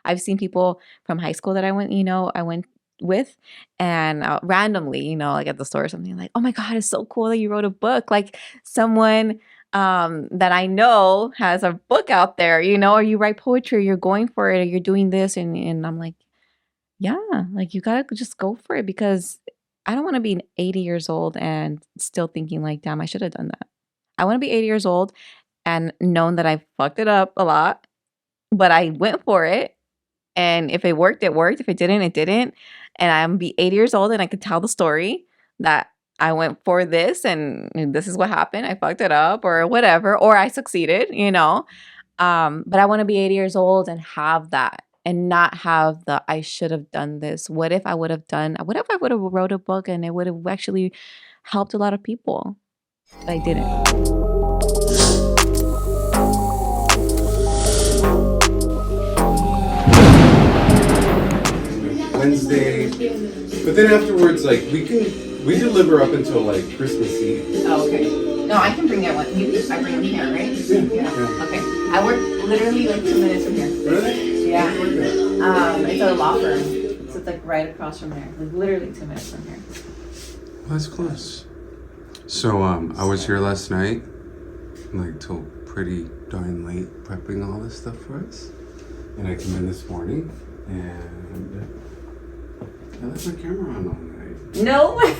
I've seen people from high school that I went with, and randomly, like at the store or something, like, oh my God, it's so cool that you wrote a book. Like someone that I know has a book out there, or you write poetry, you're going for it, or you're doing this. And I'm like, yeah, like you gotta just go for it, because I don't want to be 80 years old and still thinking like, damn, I should have done that. I want to be 80 years old and known that I fucked it up a lot, but I went for it. And if it worked, it worked. If it didn't, it didn't. And I'm be 80 years old and I could tell the story that I went for this and this is what happened. I fucked it up or whatever, or I succeeded. But I want to be 80 years old and have that, and not have the I should have done this. What if I would have wrote a book and it would have actually helped a lot of people? But I didn't. Wednesday, but then afterwards, like we deliver up until like Christmas Eve. Oh, okay. No, I can bring it one. I bring them here, right? Yeah. Okay. I work literally like 2 minutes from here. Really? Yeah. It's a law firm, so it's like right across from there. Like literally 2 minutes from here. Well, that's close. So I was here last night, like till pretty darn late, prepping all this stuff for us, and I came in this morning and I left my camera on all night. No way.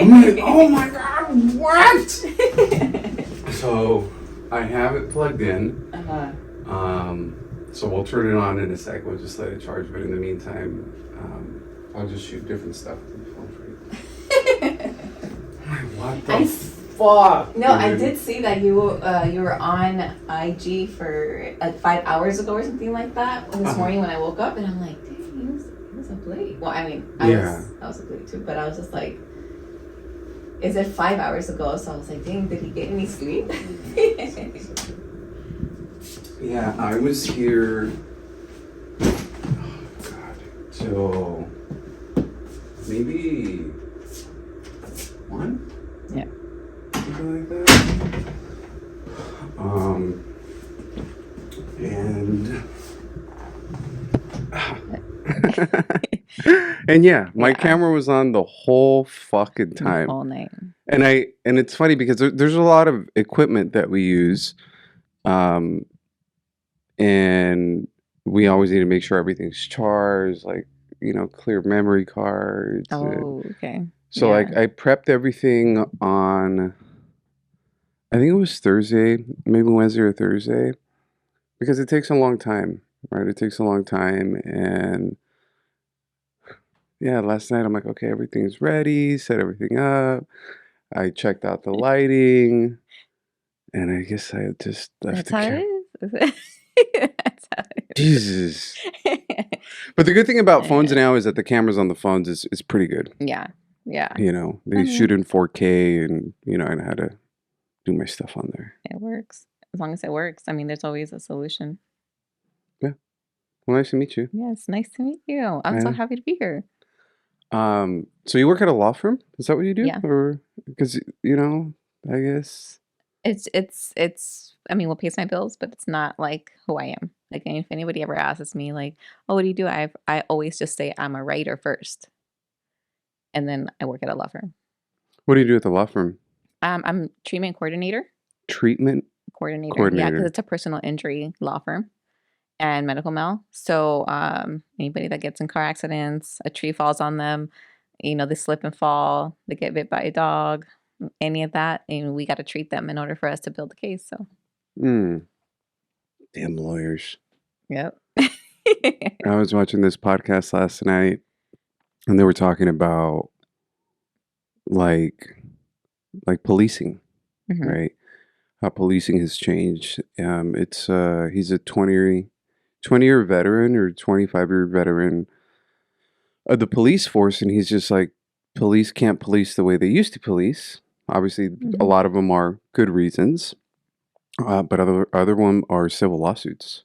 I'm like, oh my God, what? So I have it plugged in. So we'll turn it on in a sec. We'll just let it charge. But in the meantime, I'll just shoot different stuff with the phone for you. What the fuck? No, dude. I did see that you were on IG for like 5 hours ago or something like that this morning when I woke up, and I'm like, dang, he was up late. Well, I mean, I was up late too, but I was just like, is it 5 hours ago? So I was like, dang, did he get any sleep? Yeah, I was here, oh God, till maybe 1? Yeah. Something like that. And yeah, my camera was on the whole fucking time. The whole night. And it's funny because there's a lot of equipment that we use, and we always need to make sure everything's charged, like, clear memory cards. Oh, okay. So like I prepped everything on, I think it was Thursday, maybe Wednesday or Thursday, because it takes a long time, right? It takes a long time. And yeah, last night I'm like, okay, everything's ready, set everything up. I checked out the lighting, and I guess I just left That's how it is. That's how it is. Jesus. But the good thing about phones now is that the cameras on the phones is pretty good. Yeah. Yeah. They shoot in 4K, and I know how to do my stuff on there. It works. As long as it works. I mean, there's always a solution. Yeah. Well, nice to meet you. Yeah, it's nice to meet you. I'm so happy to be here. So you work at a law firm? Is that what you do? Yeah. Or because I guess it's I mean, what pays my bills, but it's not like who I am. Like, if anybody ever asks me like, oh, what do you do? I always just say I'm a writer first. And then I work at a law firm. What do you do at the law firm? I'm treatment coordinator. Treatment coordinator. Yeah, because it's a personal injury law firm and medical mal. So anybody that gets in car accidents, a tree falls on them, they slip and fall, they get bit by a dog, any of that, and we got to treat them in order for us to build the case. So. Damn lawyers. Yep. I was watching this podcast last night, and they were talking about like policing, right? How policing has changed. It's he's a 20-year veteran or 25-year veteran of the police force, and he's just like, police can't police the way they used to police. Obviously, a lot of them are good reasons, but other one are civil lawsuits.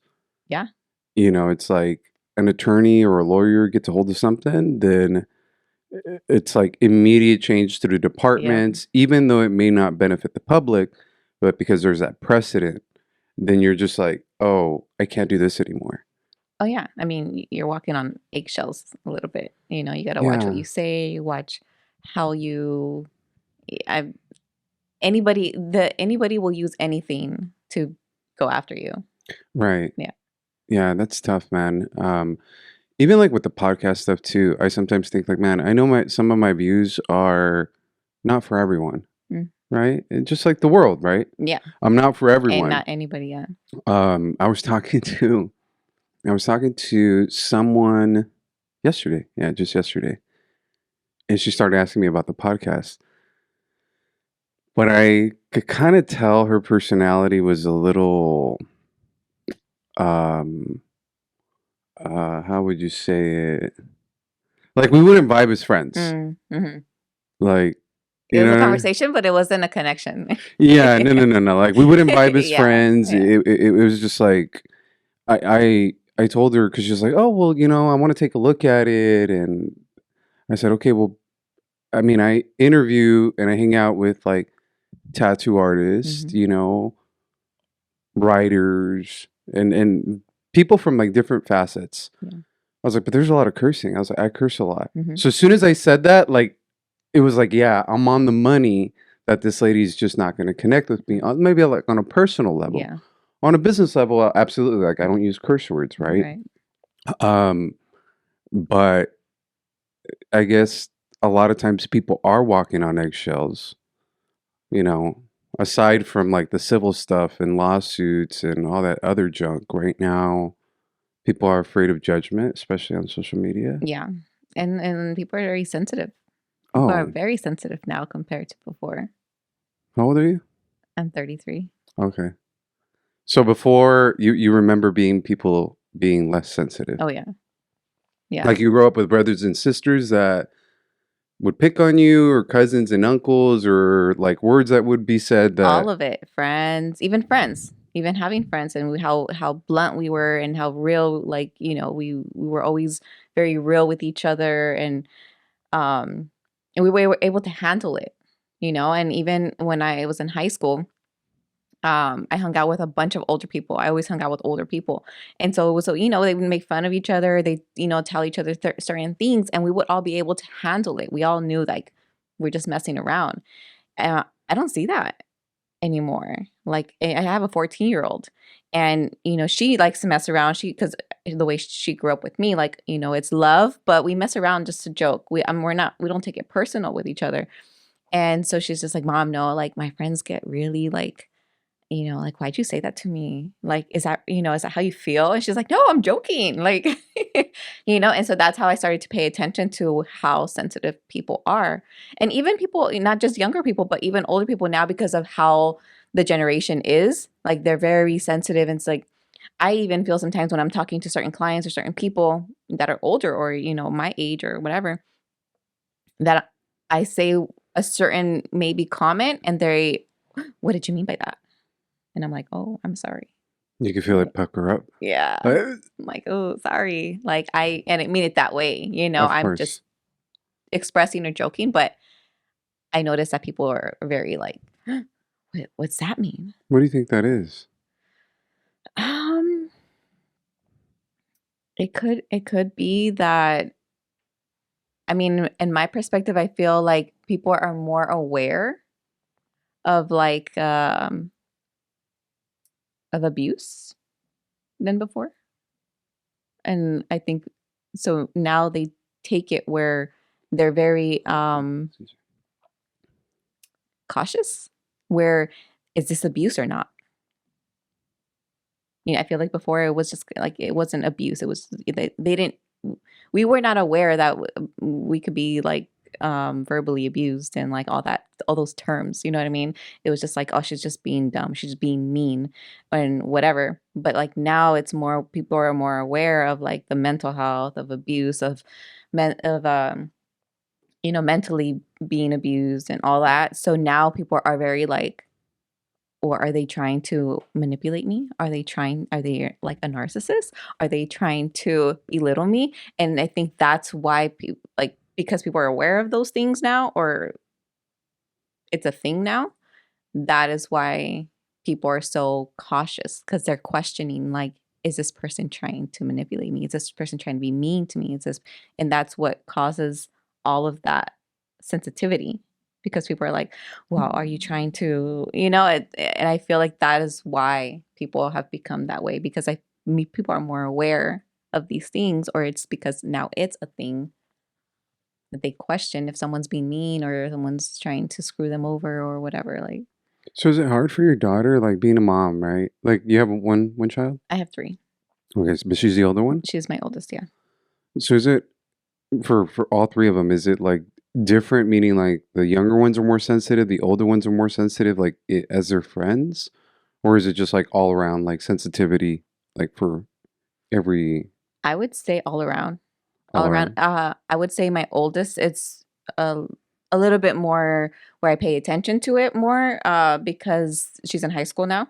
Yeah. It's like an attorney or a lawyer gets a hold of something, then it's like immediate change to the departments, even though it may not benefit the public, but because there's that precedent, then you're just like, oh, I can't do this anymore. Oh yeah, I mean, you're walking on eggshells a little bit. You know, you got to watch what Yeah, you say, watch how you. I anybody will use anything to go after you. right. Yeah. Yeah, that's tough, man. Even like with the podcast stuff too, I sometimes think like, man, I know my some of my views are not for everyone, Mm. right? And just like the world, right? Yeah, I'm not for and everyone. not anybody. Yeah. I was talking to someone yesterday. Yeah, just yesterday. And she started asking me about the podcast. But I could kind of tell her personality was a little um how would you say it? Like we wouldn't vibe as friends. Mm-hmm. Like, It you was know a what I mean? conversation, but it wasn't a connection. Yeah, no, no, no, no. Like we wouldn't vibe as Yeah, friends. yeah. It was just like I told her because she was like, oh well, I want to take a look at it, and I said, okay, well, I mean, I interview and I hang out with like tattoo artists, Hmm. writers, and people from like different facets. Yeah. I was like, but there's a lot of cursing. I was like, I curse a lot. Hmm. So as soon as I said that, like, it was like, yeah, I'm on the money that this lady's just not going to connect with me. Maybe like on a personal level. Yeah. On a business level, absolutely. Like, I don't use curse words, right? Right. Um, but I guess a lot of times people are walking on eggshells, you know, aside from like the civil stuff and lawsuits and all that other junk right now. People are afraid of judgment, especially on social media. Yeah. And people are very sensitive. People are Oh, very sensitive now compared to before. how old are you? I'm 33. Okay. So before you remember people being less sensitive. Oh yeah. Yeah. Like you grew up with brothers and sisters that would pick on you or cousins and uncles or like words that would be said All that of it. Friends, even having friends and how blunt we were and how real, like, we were always very real with each other, um and we were able to handle it, and even when I was in high school, I hung out with a bunch of older people. I always hung out with older people. And so it was, so, they would make fun of each other. They, tell each other certain things, and we would all be able to handle it. We all knew, like, we're just messing around. I don't see that anymore. Like, I have a 14-year-old, and, she likes to mess around. Because the way she grew up with me, like, it's love, but we mess around just to joke. We don't take it personal with each other. And so she's just like, Mom, no, like, my friends get really, like, like, why'd you say that to me? Like, is that how you feel? And she's like, no, I'm joking. Like, and so that's how I started to pay attention to how sensitive people are. And even people, not just younger people, but even older people now, because of how the generation is, like, they're very sensitive. And it's like, I even feel sometimes when I'm talking to certain clients or certain people that are older or, my age or whatever, that I say a certain maybe comment and what did you mean by that? And I'm like, "Oh, I'm sorry." you can feel it pucker up. Yeah. Uh, I'm like, "Oh, sorry." Like, I didn't mean it that way, Of I'm just course. expressing or joking, but I noticed that people are very like, what's that mean?" What do you think that is? Um, it could be that, I mean, in my perspective, I feel like people are more aware of, like, of abuse than before. And I think so now they take it where they're very cautious, where is this abuse or not? I feel like before it was just like it wasn't abuse. It was they didn't we were not aware that we could be like verbally abused and like all those terms, you know what I mean? It was just like, oh, she's just being dumb, she's just being mean and whatever. But like now it's more, people are more aware of like the mental health of abuse, of mentally being abused and all that. So now people are very like, or are they trying to manipulate me? Are they like a narcissist? Are they trying to belittle me? And I think that's why people, like, because people are aware of those things now, or it's a thing now, that is why people are so cautious, because they're questioning, like, is this person trying to manipulate me? Is this person trying to be mean to me? And that's what causes all of that sensitivity, because people are like, well, are you trying to, and I feel like that is why people have become that way, because people are more aware of these things, or it's because now it's a thing that they question if someone's being mean or someone's trying to screw them over or whatever. Like, So is it hard for your daughter, like being a mom, right? Like you have one child? I have 3. Okay, but she's the older one? She's my oldest, yeah. So is it for all 3 of them, is it like different, meaning like the younger ones are more sensitive, the older ones are more sensitive, like as their friends? Or is it just like all around like sensitivity, like for every I would say all around. all All around. around? I would say my oldest, it's a, a little bit more where I pay attention to it more, because she's in high school now,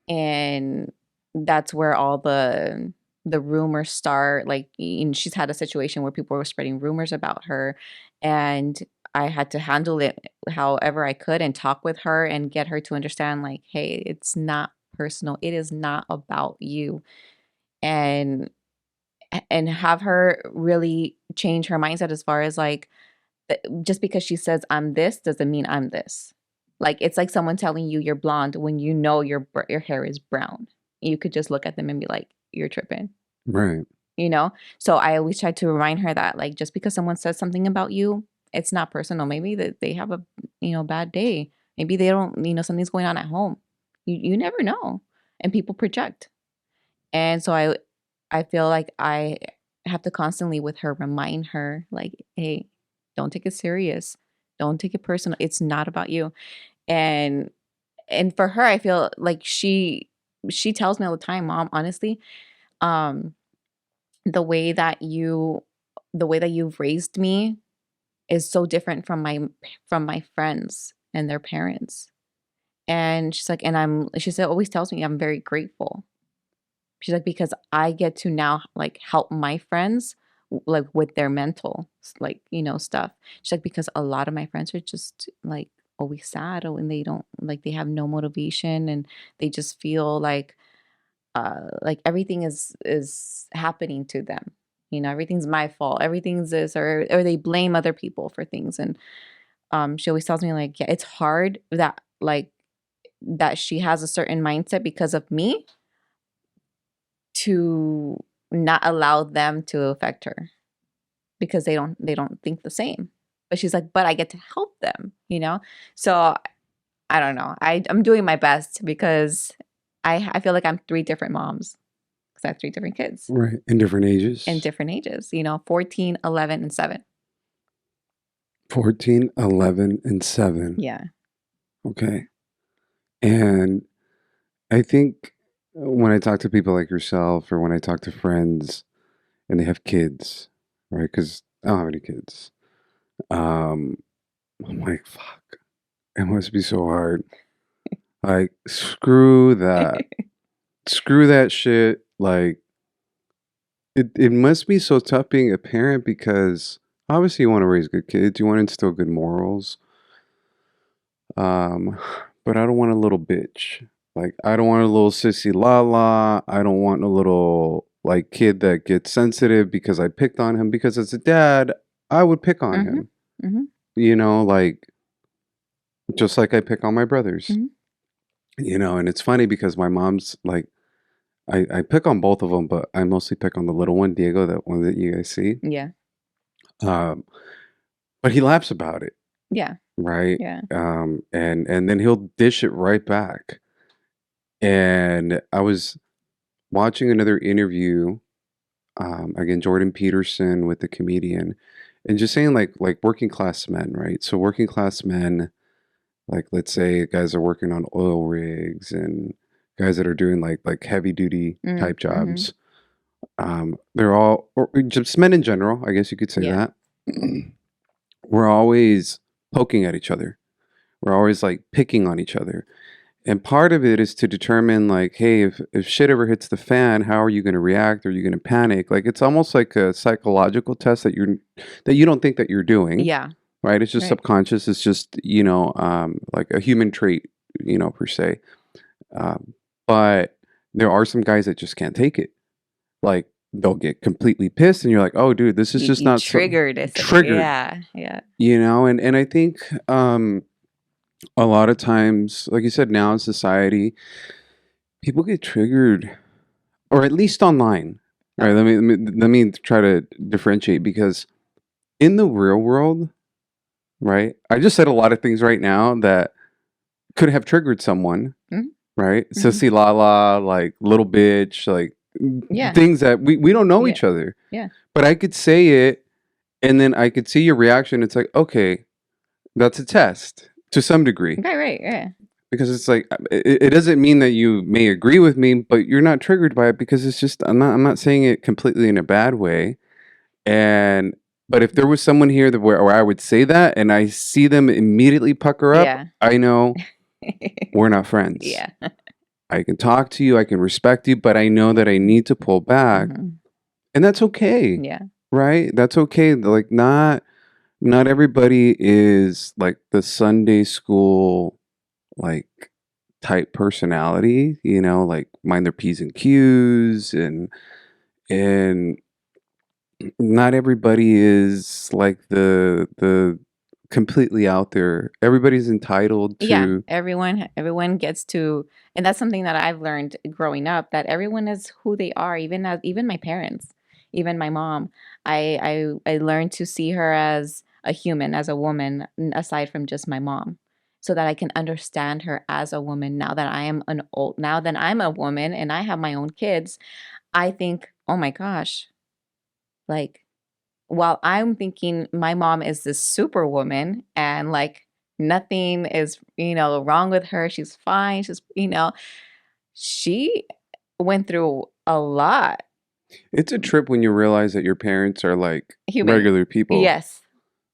and that's where all the rumors start. Like, she's had a situation where people were spreading rumors about her, and I had to handle it however I could and talk with her and get her to understand, like, hey, it's not personal. It is not about you. And have her really change her mindset as far as like, just because she says I'm this doesn't mean I'm this. Like, it's like someone telling you you're blonde when you know your hair is brown. You could just look at them and be like, you're tripping, Right. you know? So I always try to remind her that, like, just because someone says something about you, it's not personal. Maybe that they have a, bad day. Maybe they don't, something's going on at home. You never know. And people project. And so I feel like I have to constantly with her remind her, like, hey, don't take it serious. Don't take it personal. It's not about you. And for her, I feel like she tells me all the time, Mom, honestly, um, the way that you've raised me is so different from my friends and their parents. And she's like, she said, always tells me I'm very grateful. She's like, because I get to now like help my friends like with their mental like, stuff. She's like, because a lot of my friends are just like always sad, and they don't like, they have no motivation, and they just feel like everything is happening to them. Everything's my fault. Everything's this, or they blame other people for things. And she always tells me like, yeah, it's hard that like that she has a certain mindset because of me, to not allow them to affect her, because they don't think the same. But she's like, but I get to help them. So I don't know. I'm doing my best, because I feel like I'm 3 different moms, because I have 3 different kids Right. In different in ages. different ages, 14, 11, and 7. 14, 11, and 7. Yeah. Okay. And I think when I talk to people like yourself, or when I talk to friends and they have kids, right? Because I don't have any kids. I'm like, fuck, it must be so hard. Like, screw that. Screw that shit. Like, it must be so tough being a parent, because obviously you want to raise good kids, you want to instill good morals. Um, but I don't want a little bitch. Like, I don't want a little sissy la. I don't want a little like kid that gets sensitive because I picked on him. Because as a dad, I would pick on Mhm. him. Mhm. Like just like I pick on my brothers. Mhm. And it's funny because my mom's like, I pick on both of them, but I mostly pick on the little one, Diego, that one that you guys see. Yeah. Um, but he laughs about it, Yeah. right? Yeah. And then he'll dish it right back. And I was watching another interview, again, Jordan Peterson with the comedian, and just saying like working class men, right? So working class men, like let's say guys are working on oil rigs, and guys that are doing like heavy duty type Mhm. jobs. They're all, or just men in general, I guess you could say Yeah. that. We're always poking at each other. We're always like picking on each other. And part of it is to determine like, hey, if shit ever hits the fan, how are you going to react? Are you going to panic? Like, it's almost like a psychological test that you don't think that you're doing, Yeah. right? It's just Right. subconscious. It's just, like a human trait, per se. But there are some guys that just can't take it. Like they'll get completely pissed, and you're like, "Oh, dude, this is just You not so triggered it. triggered." Yeah, yeah, You know, and I think a lot of times, like you said, now in society, people get triggered, or at least online. All right, oh, let me try to differentiate because in the real world, right? I just said a lot of things right now that could have triggered someone, mhm, right? mhm. Sissy la la, like little bitch, like Yeah, things that we don't know yeah, each other. yeah. But I could say it and then I could see your reaction. It's like, okay, that's a test to some degree. Right, right, yeah, Because it's like it doesn't mean that you may agree with me, but you're not triggered by it because it's just I'm not saying it completely in a bad way. And but if there was someone here where I would say that and I see them immediately pucker up, yeah, I know we're not friends. yeah. I can talk to you, I can respect you, but I know that I need to pull back, Hmm. and that's okay, Yeah, right? That's okay. Like not everybody is like the Sunday school like type personality, like mind their P's and Q's and not everybody is like the completely out there. Everybody's entitled yeah. to Everyone gets to, and that's something that I've learned growing up, that everyone is who they are, even my parents, even my mom. I learned to see her as a human, as a woman, aside from just my mom, so that I can understand her as a woman. Now that I'm a woman and I have my own kids, I think, oh my gosh, like, while I'm thinking my mom is this superwoman and like nothing is, wrong with her. She's fine. She went through a lot. it's a trip when you realize that your parents are like Human. regular people. Yes.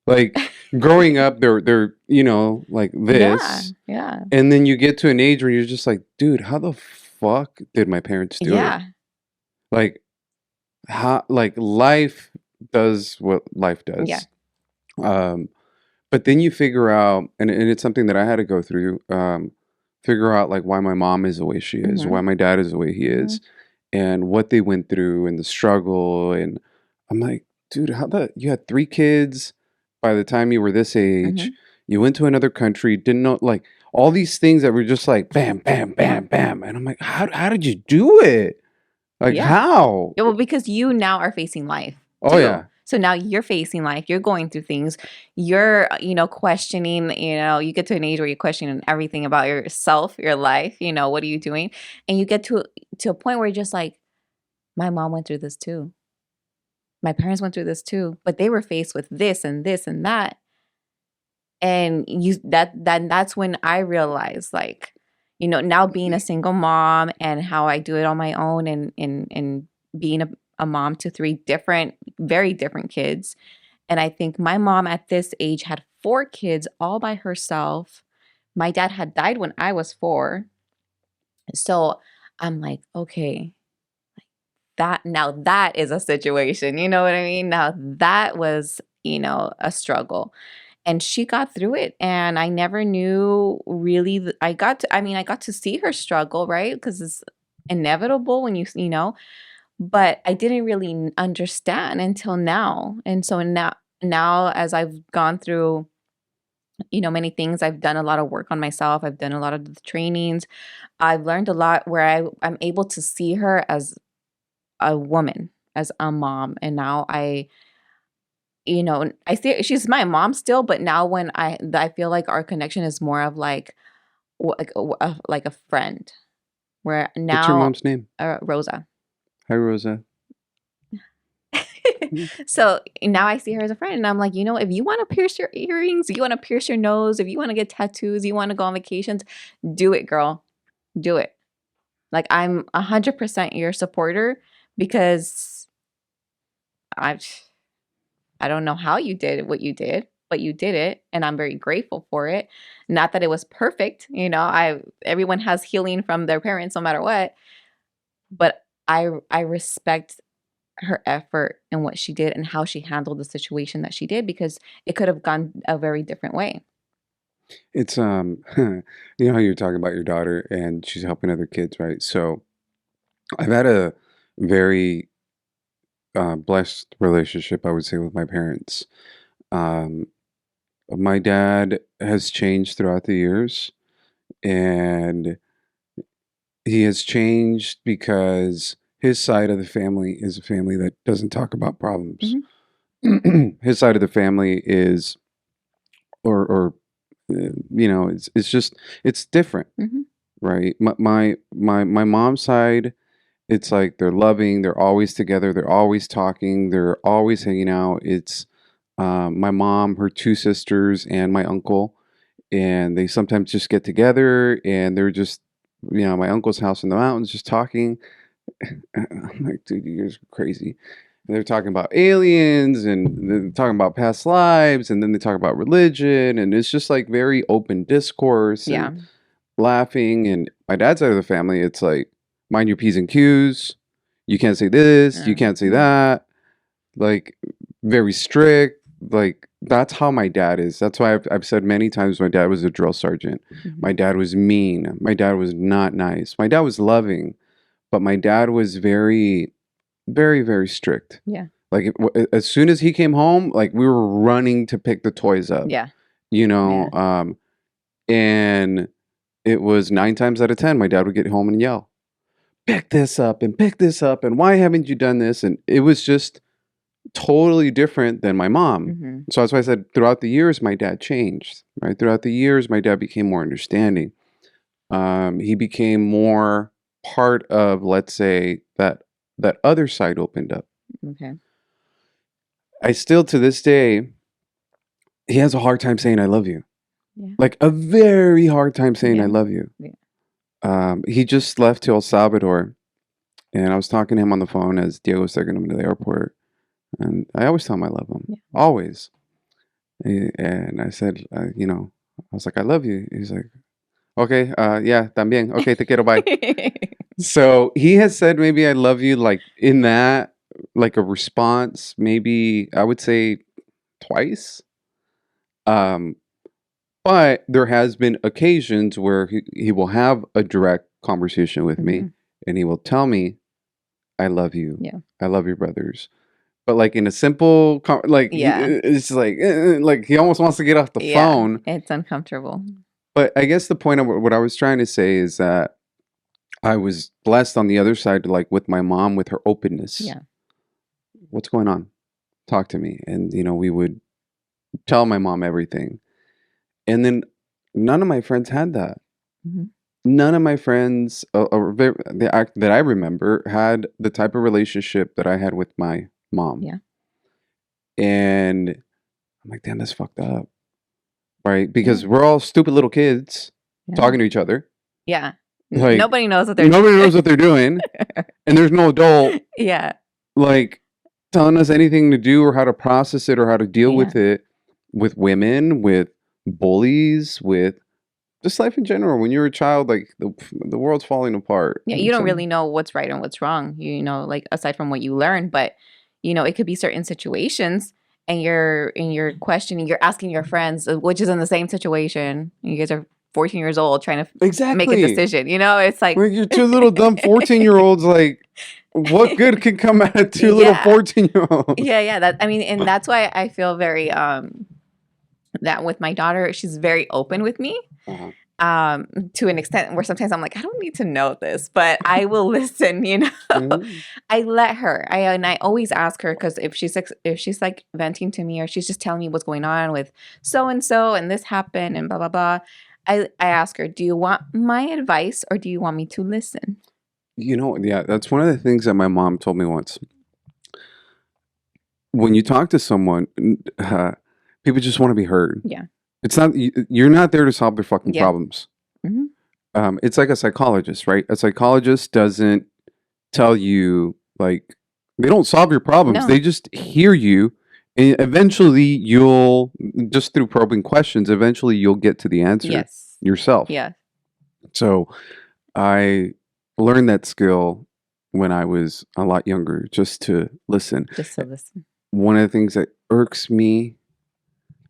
Like growing up they're like Yeah. this, Yeah. and then you get to an age where you're just like, dude, how the fuck did my parents do it? Yeah. Like how like life does what life Yeah. does. Um but then you figure out, and it's something that I had to go through, figure out like why my mom is the way she is, Mm-hmm. why my dad is the way he Mm-hmm. is, and what they went through and the struggle. And I'm like, dude, how the you had three kids by the time you were this age, Mm-hmm. you went to another country, didn't know like all these things that were just like bam, bam, bam, bam. And I'm like, how did you do it? Like Yeah. how? Yeah, well, because you now are facing life Oh too. yeah. So now you're facing life, you're going through things, you're, questioning, you get to an age where you're questioning everything about yourself, your life, what are you doing? And you get to a point where you're just like, my mom went through this too. My parents went through this too, but they were faced with this and this and that. And that's when I realized, like, now being a single mom and how I do it on my own, and being a mom to three different, very different kids. And I think my mom at this age had four kids all by herself. My dad had died when I was 4. So I'm like, okay, that is a situation. You know what I mean? Now that was, a struggle. And she got through it, and I never knew really I got to see her struggle, right? Because it's inevitable when but I didn't really understand until now. And so now as I've gone through, many things, I've done a lot of work on myself. I've done a lot of the trainings. I've learned a lot where I'm able to see her as a woman, as a mom. And now I see she's my mom still, but now when I feel like our connection is more of like like a friend. Where What's your now, mom's name? Rosa. Hi Rosa. So now I see her as a friend, and I'm like, if you want to pierce your earrings, you want to pierce your nose, if you want to get tattoos, you want to go on vacations, do it, girl, do it. Like, I'm 100% your supporter, because I I don't know how you did what you did, but you did it, and I'm very grateful for it. Not that it was perfect, everyone has healing from their parents no matter what, but I respect her effort and what she did and how she handled the situation that she did, because it could have gone a very different way. It's you know how you're talking about your daughter and she's helping other kids, right? So I've had a very blessed relationship, I would say, with my parents. Um, my dad has changed throughout the years, and he has changed because his side of the family is a family that doesn't talk about problems. Hmm. His side of the family is, or it's just it's different, Hmm. right? My mom's side, it's like they're loving, they're always together, they're always talking, they're always hanging out. It's my mom, her two sisters, and my uncle, and they sometimes just get together and they're just, my uncle's house in the mountains, just talking. I'm like, dude, you guys are crazy. And they're talking about aliens and they're talking about past lives, and then they talk about religion, and it's just like very open discourse Yeah. and laughing. And my dad's side of the family, it's like, mind your P's and Q's. You can't say this, you can't say Yeah. that. Like, very strict. Like, that's how my dad is. That's why I've said many times my dad was a drill sergeant. Hmm. My dad was mean. My dad was not nice. My dad was loving, but my dad was very, very, very strict. Yeah. Like, as soon as he came home, like, we were running to pick the toys up, Yeah. you know? Yeah. And it was 9 times out of 10, my dad would get home and yell, pick this up and pick this up. And why haven't you done this? And it was just totally different than my mom. Hmm. So that's why I said throughout the years, my dad changed, right? Throughout the years, my dad became more understanding. He became more part of, let's say, that other side opened up. Okay. I still, to this day, he has a hard time saying I love you. Yeah. Like a very hard time saying I Yeah. love you. Yeah. He just left to El Salvador, and I was talking to him on the phone as Diego was taking him to the airport. And I always tell him I love him. Yeah. Always. And I said, I was like, I love you. He's like, okay, yeah, también. Okay, te quiero, bye. So he has said maybe I love you, like in that, like a response, maybe I would say twice. Um, but there has been occasions where he will have a direct conversation with me, Hmm. and he will tell me, I love you. Yeah. I love your brothers. But like in a simple, like Yeah. it's like he almost wants to get off the Yeah. phone. It's uncomfortable. But I guess the point of what I was trying to say is that I was blessed on the other side, like with my mom, with her openness. Yeah. What's going on? Talk to me. And, we would tell my mom everything. And then none of my friends had that. Hmm. None of my friends that I remember had the type of relationship that I had with my mom. Yeah. And I'm like, damn, that's fucked up. Right? Because Yeah. we're all stupid little kids Yeah. talking to each other. Yeah. Like, Nobody knows what they're nobody doing. knows what they're doing. And there's no adult Yeah. like telling us anything to do or how to process it or how to deal Yeah. with it, with women, with bullies, with just life in general. When you're a child, like the world's falling apart. Yeah. You don't really know what's right and what's wrong, like aside from what you learn, but it could be certain situations and you're questioning, you're asking your friends, which is in the same situation. You guys are 14 years old trying to make a Exactly. decision. It's like, Like you're two little dumb 14-year-olds. Like, what good can come out of two little yeah. 14-year-olds? Yeah. Yeah. And that's why I feel very, that with my daughter, she's very open with me. Uh-huh. To an extent where sometimes I'm like, I don't need to know this, but I will listen. Mhm. I let her. I always ask her, because if she's like venting to me, or she's just telling me what's going on with so and so and this happened and blah blah blah, I ask her, do you want my advice or do you want me to listen? Yeah, that's one of the things that my mom told me once. When you talk to someone, people just want to be heard. Yeah. It's not you're not there to solve their fucking Yeah. problems. Hmm. It's like a psychologist, right? A psychologist doesn't tell you, like, they don't solve your problems. No. They just hear you, and eventually you'll, just through probing questions, eventually you'll get to the answer Yes. yourself. Yeah. So I learned that skill when I was a lot younger, just to listen. Just to listen. One of the things that irks me,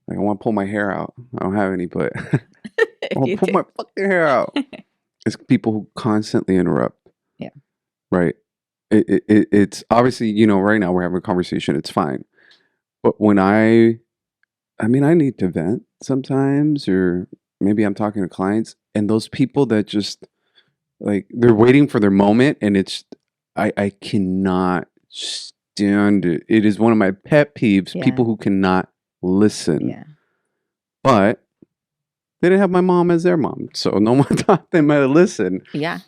like, I want to pull my hair out. I don't have any, but I If want you to pull do. my fucking hair out. It's people who constantly interrupt. Yeah. right? It's obviously, right now we're having a conversation. It's fine. But when I mean, I need to vent sometimes, or maybe I'm talking to clients, and those people that just like they're waiting for their moment, and I cannot stand it. It is one of my pet peeves. Yeah. People who cannot listen, Yeah. but they didn't have my mom as their mom, so no one taught them how to listen. Yeah.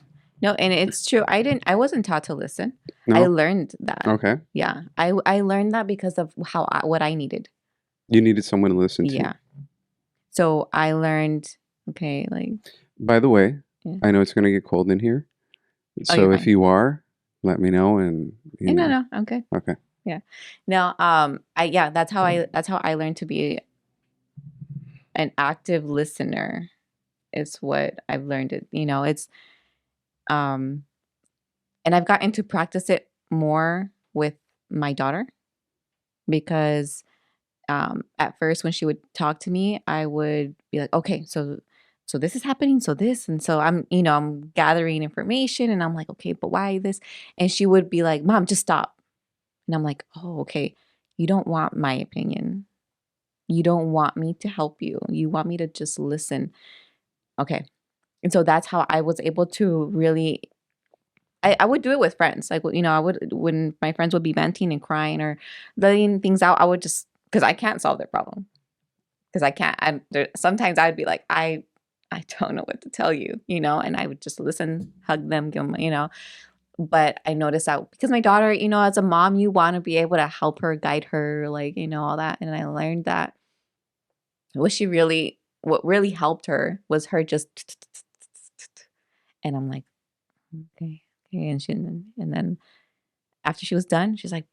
No, and it's true. I wasn't taught to listen. I No, learned that. okay, Yeah. I learned that because of what I needed. you needed someone to listen to. Yeah. So I learned, okay, like, By the way, yeah. I know it's gonna get cold in here, Oh, you're so if fine. you are, let me know, and No, no, I'm good. okay. Yeah. No, that's how I learned to be an active listener is what I've learned it. It's um and I've gotten to practice it more with my daughter because at first when she would talk to me, I would be like, okay, so this is happening, so this, and so I'm gathering information, and I'm like, okay, but why this? And she would be like, Mom, just stop. And I'm like, oh, okay, you don't want my opinion. You don't want me to help you. You want me to just listen. Okay. And so that's how I was able to really I would do it with friends. Like, I would, when my friends would be venting and crying or letting things out, I would just, because I can't solve their problem. Because I can't, sometimes I'd be like, I don't know what to tell you, and I would just listen, hug them, give them, but I noticed that because my daughter, as a mom, you want to be able to help her, guide her, like, all that. And I learned that what really helped her was her just, and I'm like, okay, okay. And then after she was done, she's like,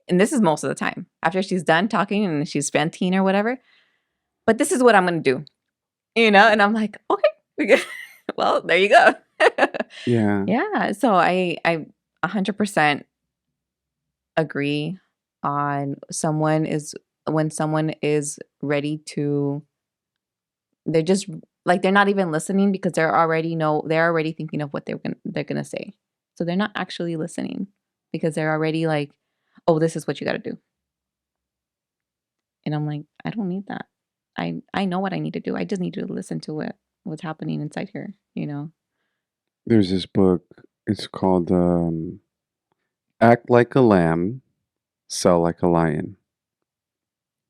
and this is most of the time, after she's done talking and she's venting or whatever, but this is what I'm going to do, and I'm like, okay, well, there you go. Yeah, Yeah. So I 100% agree on when someone is ready to, they're just like, they're not even listening because they're already thinking of what they're gonna say. So they're not actually listening because they're already like, oh, this is what you got to do. And I'm like, I don't need that. I know what I need to do. I just need to listen to what's happening inside here. there's this book. It's called "Act Like a Lamb, Sell Like a Lion."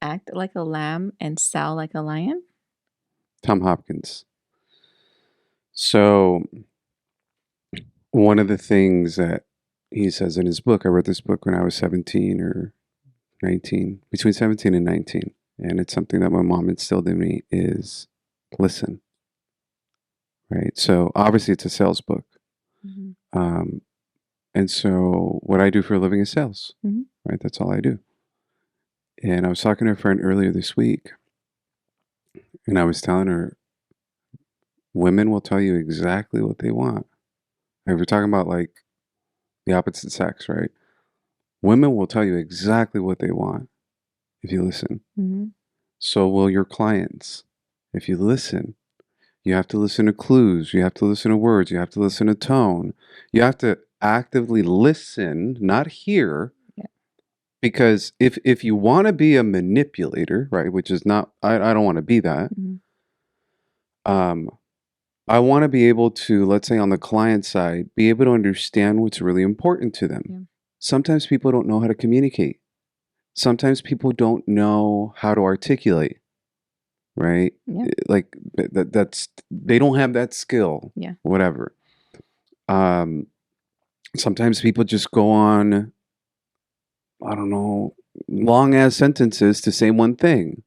Act like a lamb and sell like a lion. Tom Hopkins. So one of the things that he says in his book, I read this book when I was 17 or 19, between 17 and 19, and it's something that my mom instilled in me is listen, right? So obviously it's a sales book. Mm-hmm. Um, and so what I do for a living is sales, Mm-hmm. right? That's all I do. And I was talking to a friend earlier this week, and I was telling her women will tell you exactly what they want. If we're talking about like the opposite sex, right? Women will tell you exactly what they want if you listen. Mm-hmm. So will your clients. If you listen, you have to listen to clues, you have to listen to words, you have to listen to tone. You have to actively listen, not hear, Yeah. because if you want to be a manipulator, right, which is not I don't want to be that. Mm-hmm. Um I want to be able to, let's say on the client side, be able to understand what's really important to them. Yeah. Sometimes people don't know how to communicate. Sometimes people don't know how to articulate, right? Yeah. Like that's they don't have that skill, Yeah. whatever. Um, sometimes people just go on, I don't know, long ass sentences to say one thing.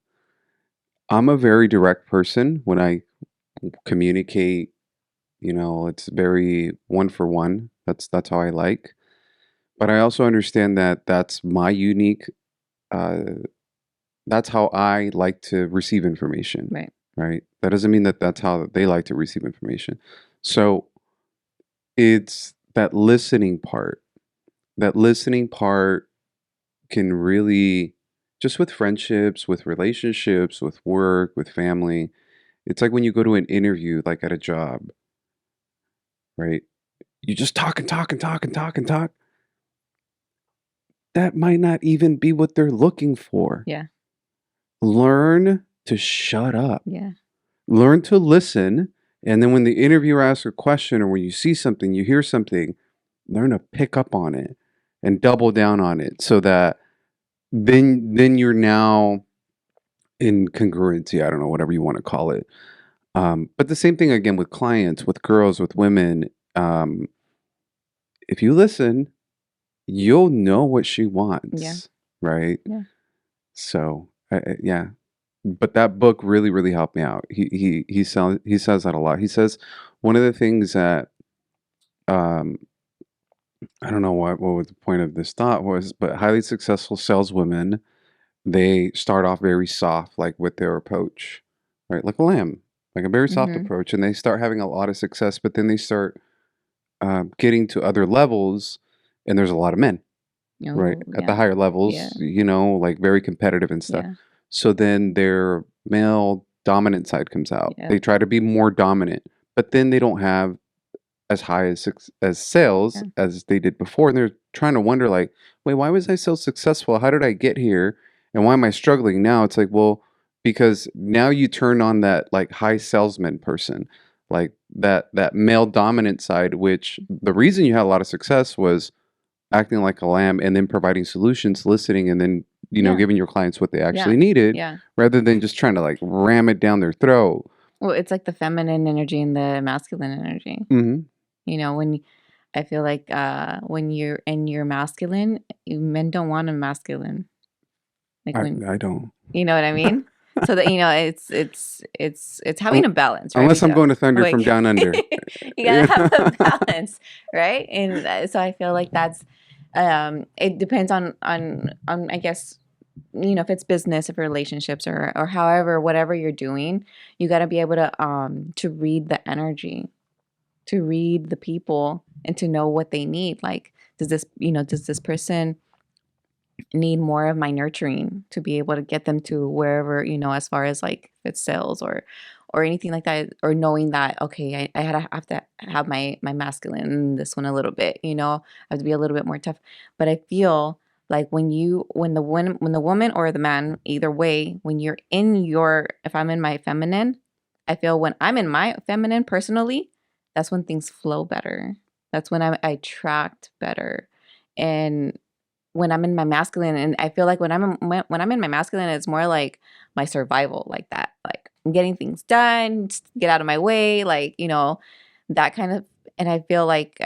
I'm a very direct person when I communicate. It's very one for one. That's how I like. But I also understand that that's my unique. Uh, that's how I like to receive information, Right. right? That doesn't mean that that's how they like to receive information. So it's that listening part. That listening part can really, just with friendships, with relationships, with work, with family. It's like when you go to an interview, like at a job, right? you just talk and talk and talk and talk and talk, that might not even be what they're looking for. Yeah. Learn to shut up. Yeah. Learn to listen. And then when the interviewer asks a question or when you see something, you hear something, learn to pick up on it and double down on it so that then you're now in congruency. I don't know, whatever you want to call it. But the same thing again with clients, with girls, with women. If you listen, you'll know what she Yeah. wants, right? Yeah. So, yeah. But that book really, really helped me out. He says that a lot. He says one of the things that um, I don't know what was the point of this thought was, but highly successful saleswomen, they start off very soft, like with their approach, right? Like a lamb, like a very soft Mm-hmm. approach, and they start having a lot of success. But then they start getting to other levels, and there's a lot of men, right, Oh, at the yeah. higher Yeah. levels, like very competitive and stuff. Yeah. So then their male dominant side comes out. Yeah. They try to be more dominant, but then they don't have as high as sales Yeah. as they did before, and they're trying to wonder like, wait, why was I so successful? How did I get here? And why am I struggling now? It's like, well, because now you turn on that like high salesman person, like that male dominant side, which the reason you had a lot of success was acting like a lamb and then providing solutions, listening, and then Yeah. giving your clients what they Yeah. actually needed Yeah. rather than just trying to like ram it down their throat. Well, it's like the feminine energy and the masculine energy. Hmm. When I feel like when you're in your masculine, men don't want a masculine. Like when I don't. you know what I mean? So that it's having Un- a balance, right? Unless I'm going to Thunder Like from Down Under. you gotta have a balance, right? And so I feel like that's it depends on I guess if it's business, if relationships or however whatever you're doing, you got to be able to read the energy, to read the people, and to know what they need. Like, does this person need more of my nurturing to be able to get them to wherever, as far as like if it's sales or anything like that, or knowing that, okay, have to have my masculine in this one a little bit, I have to be a little bit more tough. But I feel like when the woman or the man, either way, when you're if I'm in my feminine, I feel when I'm in my feminine personally, that's when things flow better. That's when I attract better. And when I'm in my masculine, and I feel like when I'm in my masculine, it's more like my survival, like that. Like I'm getting things done, just get out of my way, like that kind of. And I feel like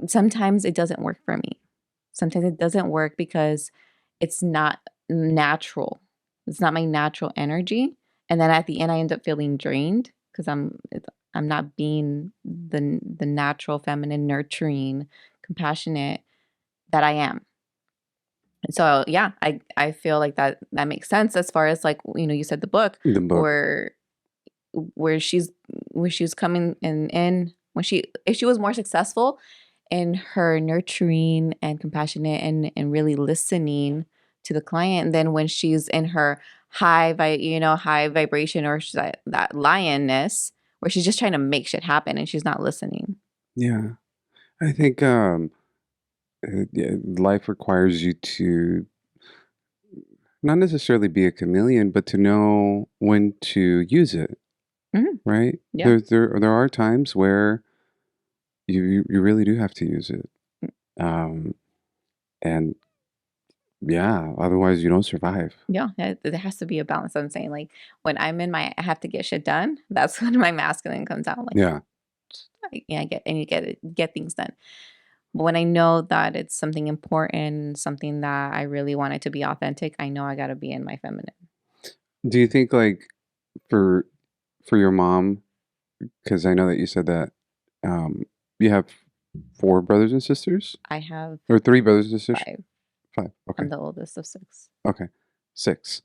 sometimes it doesn't work for me. Sometimes it doesn't work because it's not natural. It's not my natural energy, and then at the end, I end up feeling drained because I'm not being the natural feminine, nurturing, compassionate that I am. So yeah, I feel like that makes sense as far as like you said the book The book. where she's coming in when she if she was more successful in her nurturing and compassionate and really listening to the client, and then when she's in her high vibration, or she's that lioness where she's just trying to make shit happen and she's not listening. Yeah. I think yeah, life requires you to not necessarily be a chameleon, but to know when to use it, Hmm. right? Yeah. There are times where you really do have to use it. Um, and yeah, otherwise you don't survive. Yeah, there has to be a balance. I'm saying, like, when I have to get shit done, that's when my masculine comes out. Like, Yeah. yeah, get things done. But when I know that it's something important, something that I really want it to be authentic, I know I got to be in my feminine. Do you think like for your mom, because I know that you said that you have four brothers and sisters, I have or three brothers and sisters? 5. Five. Okay. I'm the oldest of 6. Okay. Six.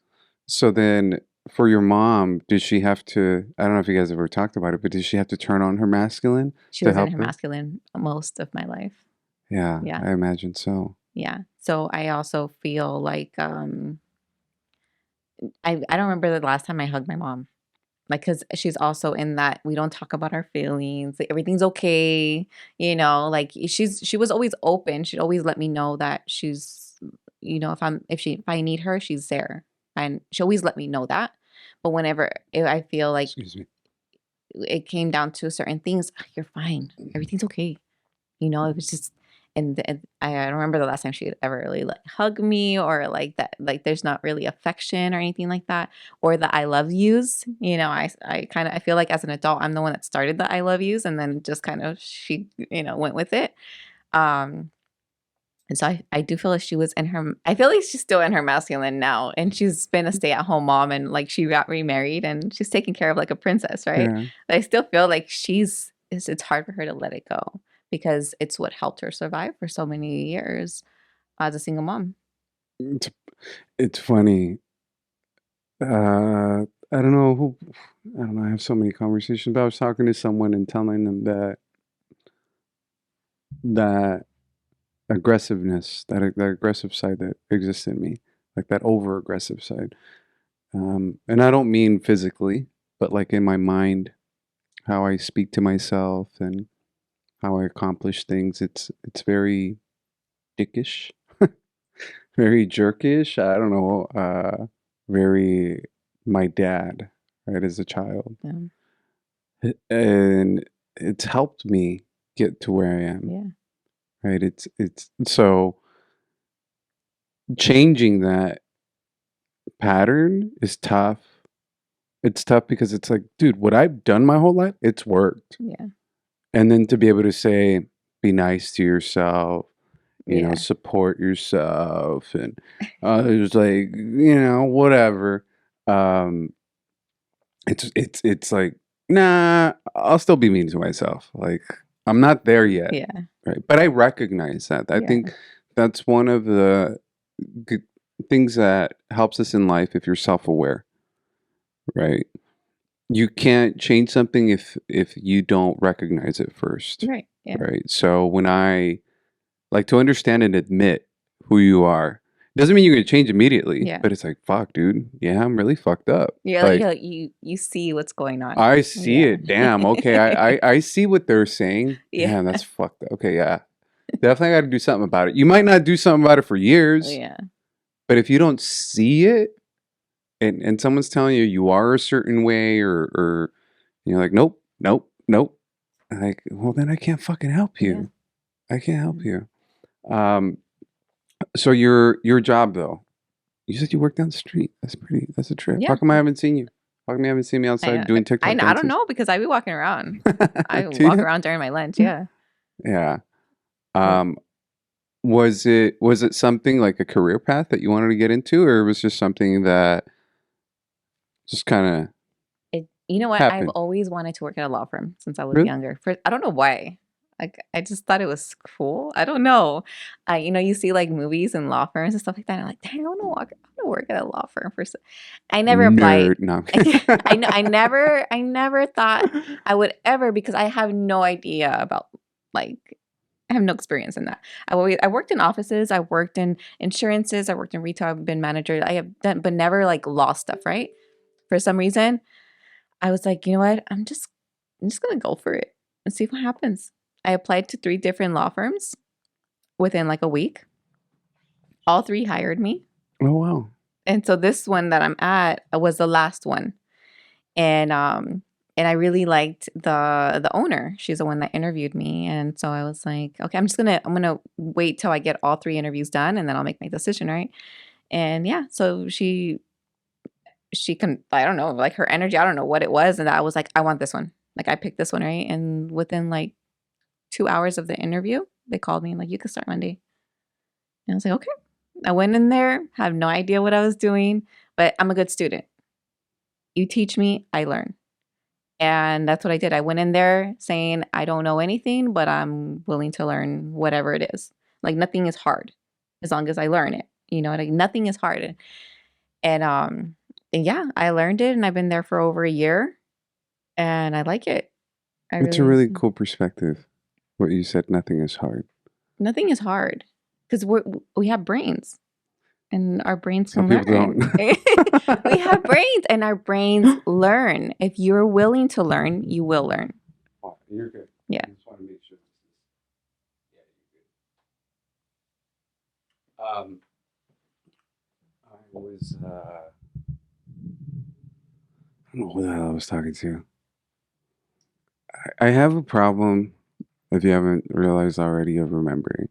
So then for your mom, did she have to, I don't know if you guys ever talked about it, but did she have to turn on her masculine She to was in help her her? masculine most of my life. Yeah, Yeah, I imagine so. yeah. So I also feel like I don't remember the last time I hugged my mom. like, because she's also in that we don't talk about our feelings, like, everything's okay, like she was always open. She'd always let me know that she's, if I need her, she's there, and she always let me know that. But whenever if I feel like Excuse me. it came down to certain things, you're fine, everything's okay. It was just, and I don't remember the last time she would ever really like hug me, or like that, like there's not really affection or anything like that, or the I love yous. I feel like as an adult, I'm the one that started the I love yous, and then just kind of she, went with it. Um, and so I do feel like she was in her, I feel like she's still in her masculine now, and she's been a stay-at-home mom, and like she got remarried and she's taken care of like a princess, right? Yeah. But I still feel like it's hard for her to let it go, because it's what helped her survive for so many years as a single mom. It's, it's funny. I don't know who. I don't know. I have so many conversations, but I was talking to someone and telling them that aggressiveness, that aggressive side that exists in me, like that over aggressive side. And I don't mean physically, but like in my mind, how I speak to myself and how I accomplish things. It's very dickish, very jerkish. I don't know. Very my dad, right, as a child. Yeah. And it's helped me get to where I am. Yeah. Right. It's so changing that pattern is tough. It's tough because it's like, dude, what I've done my whole life, it's worked. Yeah. And then to be able to say, be nice to yourself, Yeah. support yourself, and it's like, whatever. Um, it's like, nah, I'll still be mean to myself. Like, I'm not there yet, Yeah. right? But I recognize that. I Yeah. think that's one of the good things that helps us in life if you're self-aware, right? You can't change something if you don't recognize it first, Right. Yeah. right? So when I like to understand and admit who you are, doesn't mean you're gonna change immediately, Yeah. but it's like, fuck, dude, yeah, I'm really fucked up. You're Like, like you see what's going on. I see Yeah. it. Damn. Okay. I see what they're saying. Yeah. Damn, that's fucked up. Okay. Yeah. Definitely got to do something about it. You might not do something about it for years, Yeah. but if you don't see it and someone's telling you you are a certain way or you're like, nope, nope, nope. Like, well, then I can't fucking help Yeah. you. I can't help you. Um, so your job though, you said you work down the street. That's a trip. How Yeah. come I haven't seen you? How come you haven't seen me outside doing TikTok I don't dances? know, because I be walking around. I Do walk you? around during my lunch. Yeah. Yeah. Yeah. Um, was it something like a career path that you wanted to get into, or was just something that just kind of You know what? I've happened? always wanted to work at a law firm since I was Really? younger. I don't know why. Like, I just thought it was cool. I don't know. You see like movies and law firms and stuff like that. And I'm like, dang, I want to work at a law firm I never applied. Nerd. No. I never thought I would ever, because I have no idea about, like, I have no experience in that. I worked in offices, I worked in insurances, I worked in retail, I've been manager. I have done, but never like law stuff, right? For some reason, I was like, you know what? I'm just gonna go for it and see what happens. I applied to 3 different law firms within like a week. All 3 hired me. Oh wow. And so this one that I'm at was the last one. And I really liked the owner. She's the one that interviewed me. And so I was like, okay, I'm gonna wait till I get all 3 interviews done, and then I'll make my decision, right? And yeah, so she can, I don't know, like her energy, I don't know what it was, and I was like, I want this one. Like, I picked this one, right? And within like 2 hours of the interview, they called me and like, you can start Monday. And I was like, okay. I went in there, have no idea what I was doing, but I'm a good student. You teach me, I learn. And that's what I did. I went in there saying, I don't know anything, but I'm willing to learn whatever it is. Like, nothing is hard as long as I learn it. Like, nothing is hard. And yeah, I learned it, and I've been there for over a year, and I like it. I It's a really, really cool perspective. What you said, nothing is hard. nothing is hard, because we have brains. and our brains Some can people learn. don't. We have brains, and our brains learn. If you're willing to learn, you will learn. Oh, you're good. Yeah. I just want to make sure this is. Yeah, you're good. I was. I don't know who the hell I was talking to. I have a problem, if you haven't realized already, of remembering.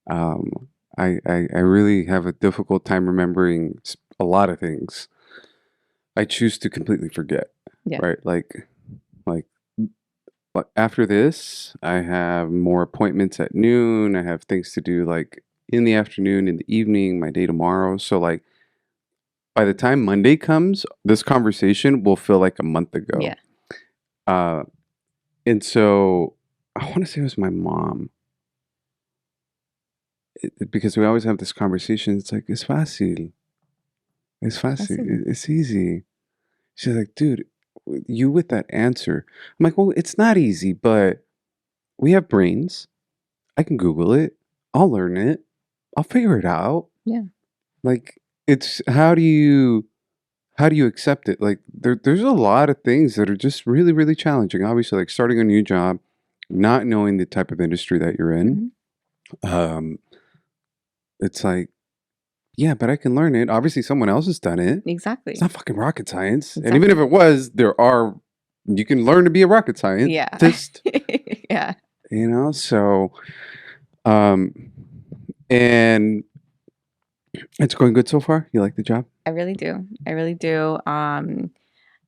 Um, I really have a difficult time remembering a lot of things. I choose to completely forget. Yeah. Right? Like but after this, I have more appointments at noon. I have things to do like in the afternoon, in the evening, my day tomorrow. So like by the time Monday comes, this conversation will feel like a month Yeah. ago. Uh, and so I want to say it was my mom. Because we always have this conversation. It's like, it's fácil. It's fácil. Fascinating. It's easy. She's like, dude, you with that answer. I'm like, well, it's not easy, but we have brains. I can Google it. I'll learn it. I'll figure it out. Yeah. Like, it's how do you accept it? Like, there's a lot of things that are just really, really challenging. Obviously, like starting a new job, not knowing the type of industry that you're in. Um, it's like, yeah, but I can learn it. Obviously, someone else has done it. Exactly. It's not fucking rocket science. And even if Exactly. it was, you can learn to be a rocket Yeah. scientist, Yeah. so, um, and it's going good so far. You like the job? I really do. I really do.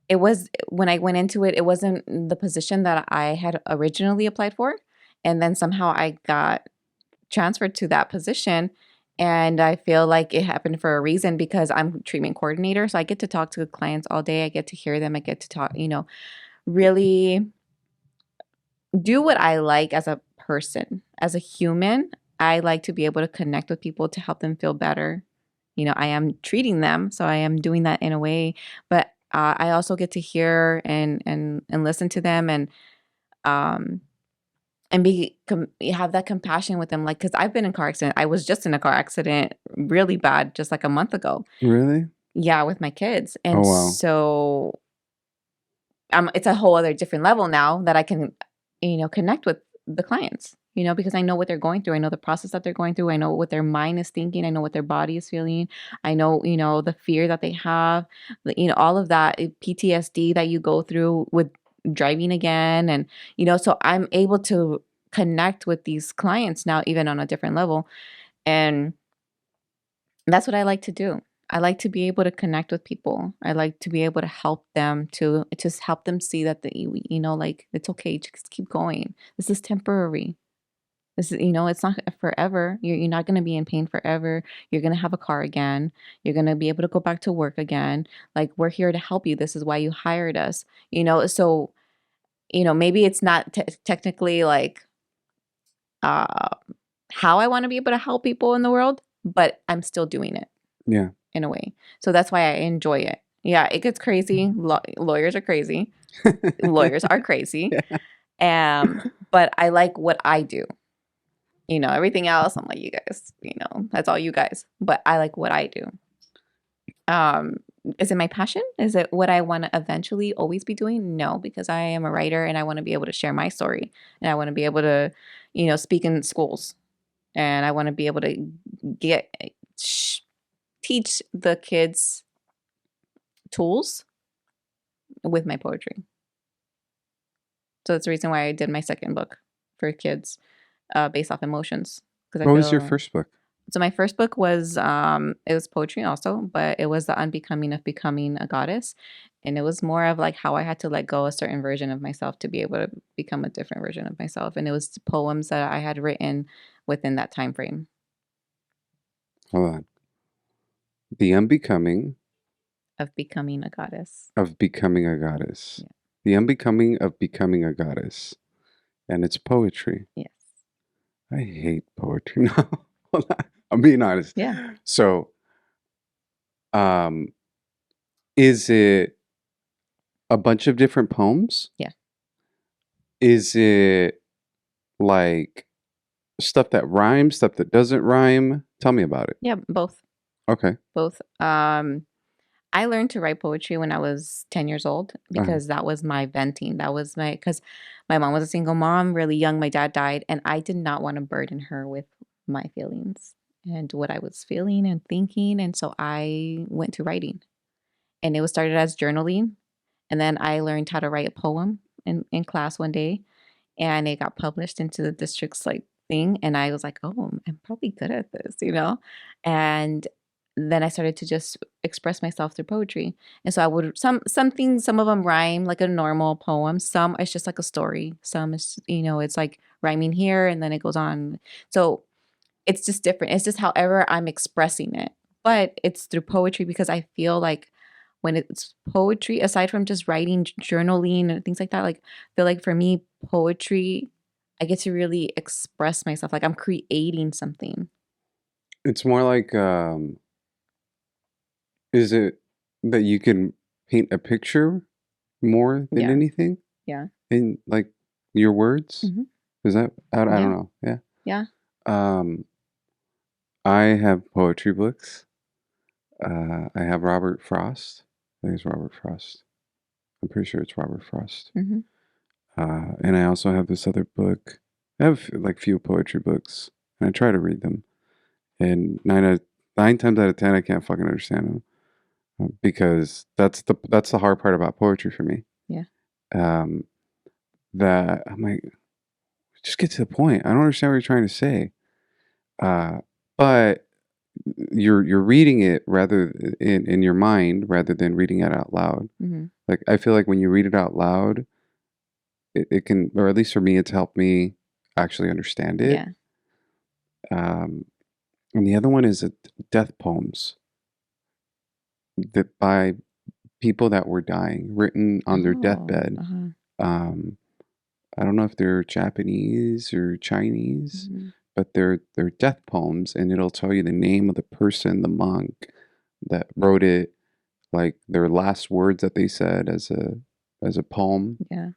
It was when I went into it, it wasn't the position that I had originally applied for. And then somehow I got transferred to that position. And I feel like it happened for a reason because I'm treatment coordinator. So I get to talk to clients all day. I get to hear them. I get to talk, really do what I like as a person, as a human. I like to be able to connect with people to help them feel better. I am treating them, so I am doing that in a way, but I also get to hear and listen to them um and have that compassion with them, like because I've been in a car accident. I was just in a car accident, really bad, just like a month ago. Really? Yeah, with my kids, Oh and wow. so it's a whole other different level now that I can, connect with the clients, because I know what they're going through. I know the process that they're going through. I know what their mind is thinking. I know what their body is feeling. I know, the fear that they have, all of that PTSD that you go through with driving again. And, so I'm able to connect with these clients now, even on a different level. And that's what I like to do. I like to be able to connect with people. I like to be able to help them to just help them see that like it's okay. Just keep going. This is temporary. This is, it's not forever. You're not going to be in pain forever. You're going to have a car again. You're going to be able to go back to work again. Like we're here to help you. This is why you hired us. So, maybe it's not technically like uh, how I want to be able to help people in the world, but I'm still doing it. Yeah. In a way. So that's why I enjoy it. Yeah, it gets crazy. Lawyers are crazy. Lawyers are crazy. But I like what I do. Everything else, I'm like, you guys, that's all you guys. But I like what I do. Is it my passion? Is it what I want to eventually always be doing? No, because I am a writer and I want to be able to share my story. And I want to be able to, speak in schools. And I want to be able to teach the kids tools with my poetry. So that's the reason why I did my second book for kids, based off emotions. Because I What was your feel first book? so. My first book was it was poetry also, but it was the Unbecoming of Becoming a Goddess, and it was more of like how I had to let go a certain version of myself to be able to become a different version of myself, and it was poems that I had written within that time frame. Hold on. The Unbecoming Of becoming a goddess. of Becoming a Goddess. Yeah. The Unbecoming of Becoming a Goddess. And it's poetry. Yes. I hate poetry now. Hold on. I'm being honest. Yeah. So, um, is it a bunch of different poems? Yeah. Is it like stuff that rhymes, stuff that doesn't rhyme? Tell me about it. Yeah. Both. Okay. both. I learned to write poetry when I was 10 years old Uh-huh. because that was my venting. That was my, because my mom was a single mom, really young. My dad died, and I did not want to burden her with my feelings and what I was feeling and thinking. And so I went to writing, and it was started as journaling. And then I learned how to write a poem in class one day, and it got published into the district's like thing, and I was like, "Oh, I'm probably good at this," you know? And then I started to just express myself through poetry. And so I would some things, some of them rhyme like a normal poem, some it's just like a story. Some is, it's like rhyming here and then it goes on. So it's just different. It's just however I'm expressing it. But it's through poetry because I feel like when it's poetry, aside from just writing, journaling, and things like that, like I feel like for me, poetry, I get to really express myself. Like I'm creating something. It's more like, is it that you can paint a picture more than Yeah. anything Yeah. in like your words? Hmm. Is that, I don't Yeah. know. Yeah. Yeah. Um, I have poetry books. I have Robert Frost. I think it's Robert Frost. I'm pretty sure it's Robert Frost. Hmm. And I also have this other book. I have like few poetry books, and I try to read them. And 9 times out of 10, I can't fucking understand them because that's the hard part about poetry for me. Yeah. Um, that I'm like, just get to the point. I don't understand what you're trying to say. Uh, but you're reading it rather in your mind rather than reading it out loud. Hmm. Like I feel like when you read it out loud, it can, or at least for me, it's helped me actually understand it. Yeah. Um, and the other one is death poems that by people that were dying, written on their Oh. deathbed. Uh-huh. Um, I don't know if they're Japanese or Chinese, Hmm. but they're death poems, and it'll tell you the name of the person, the monk that wrote it, like their last words that they said as a poem, Yeah.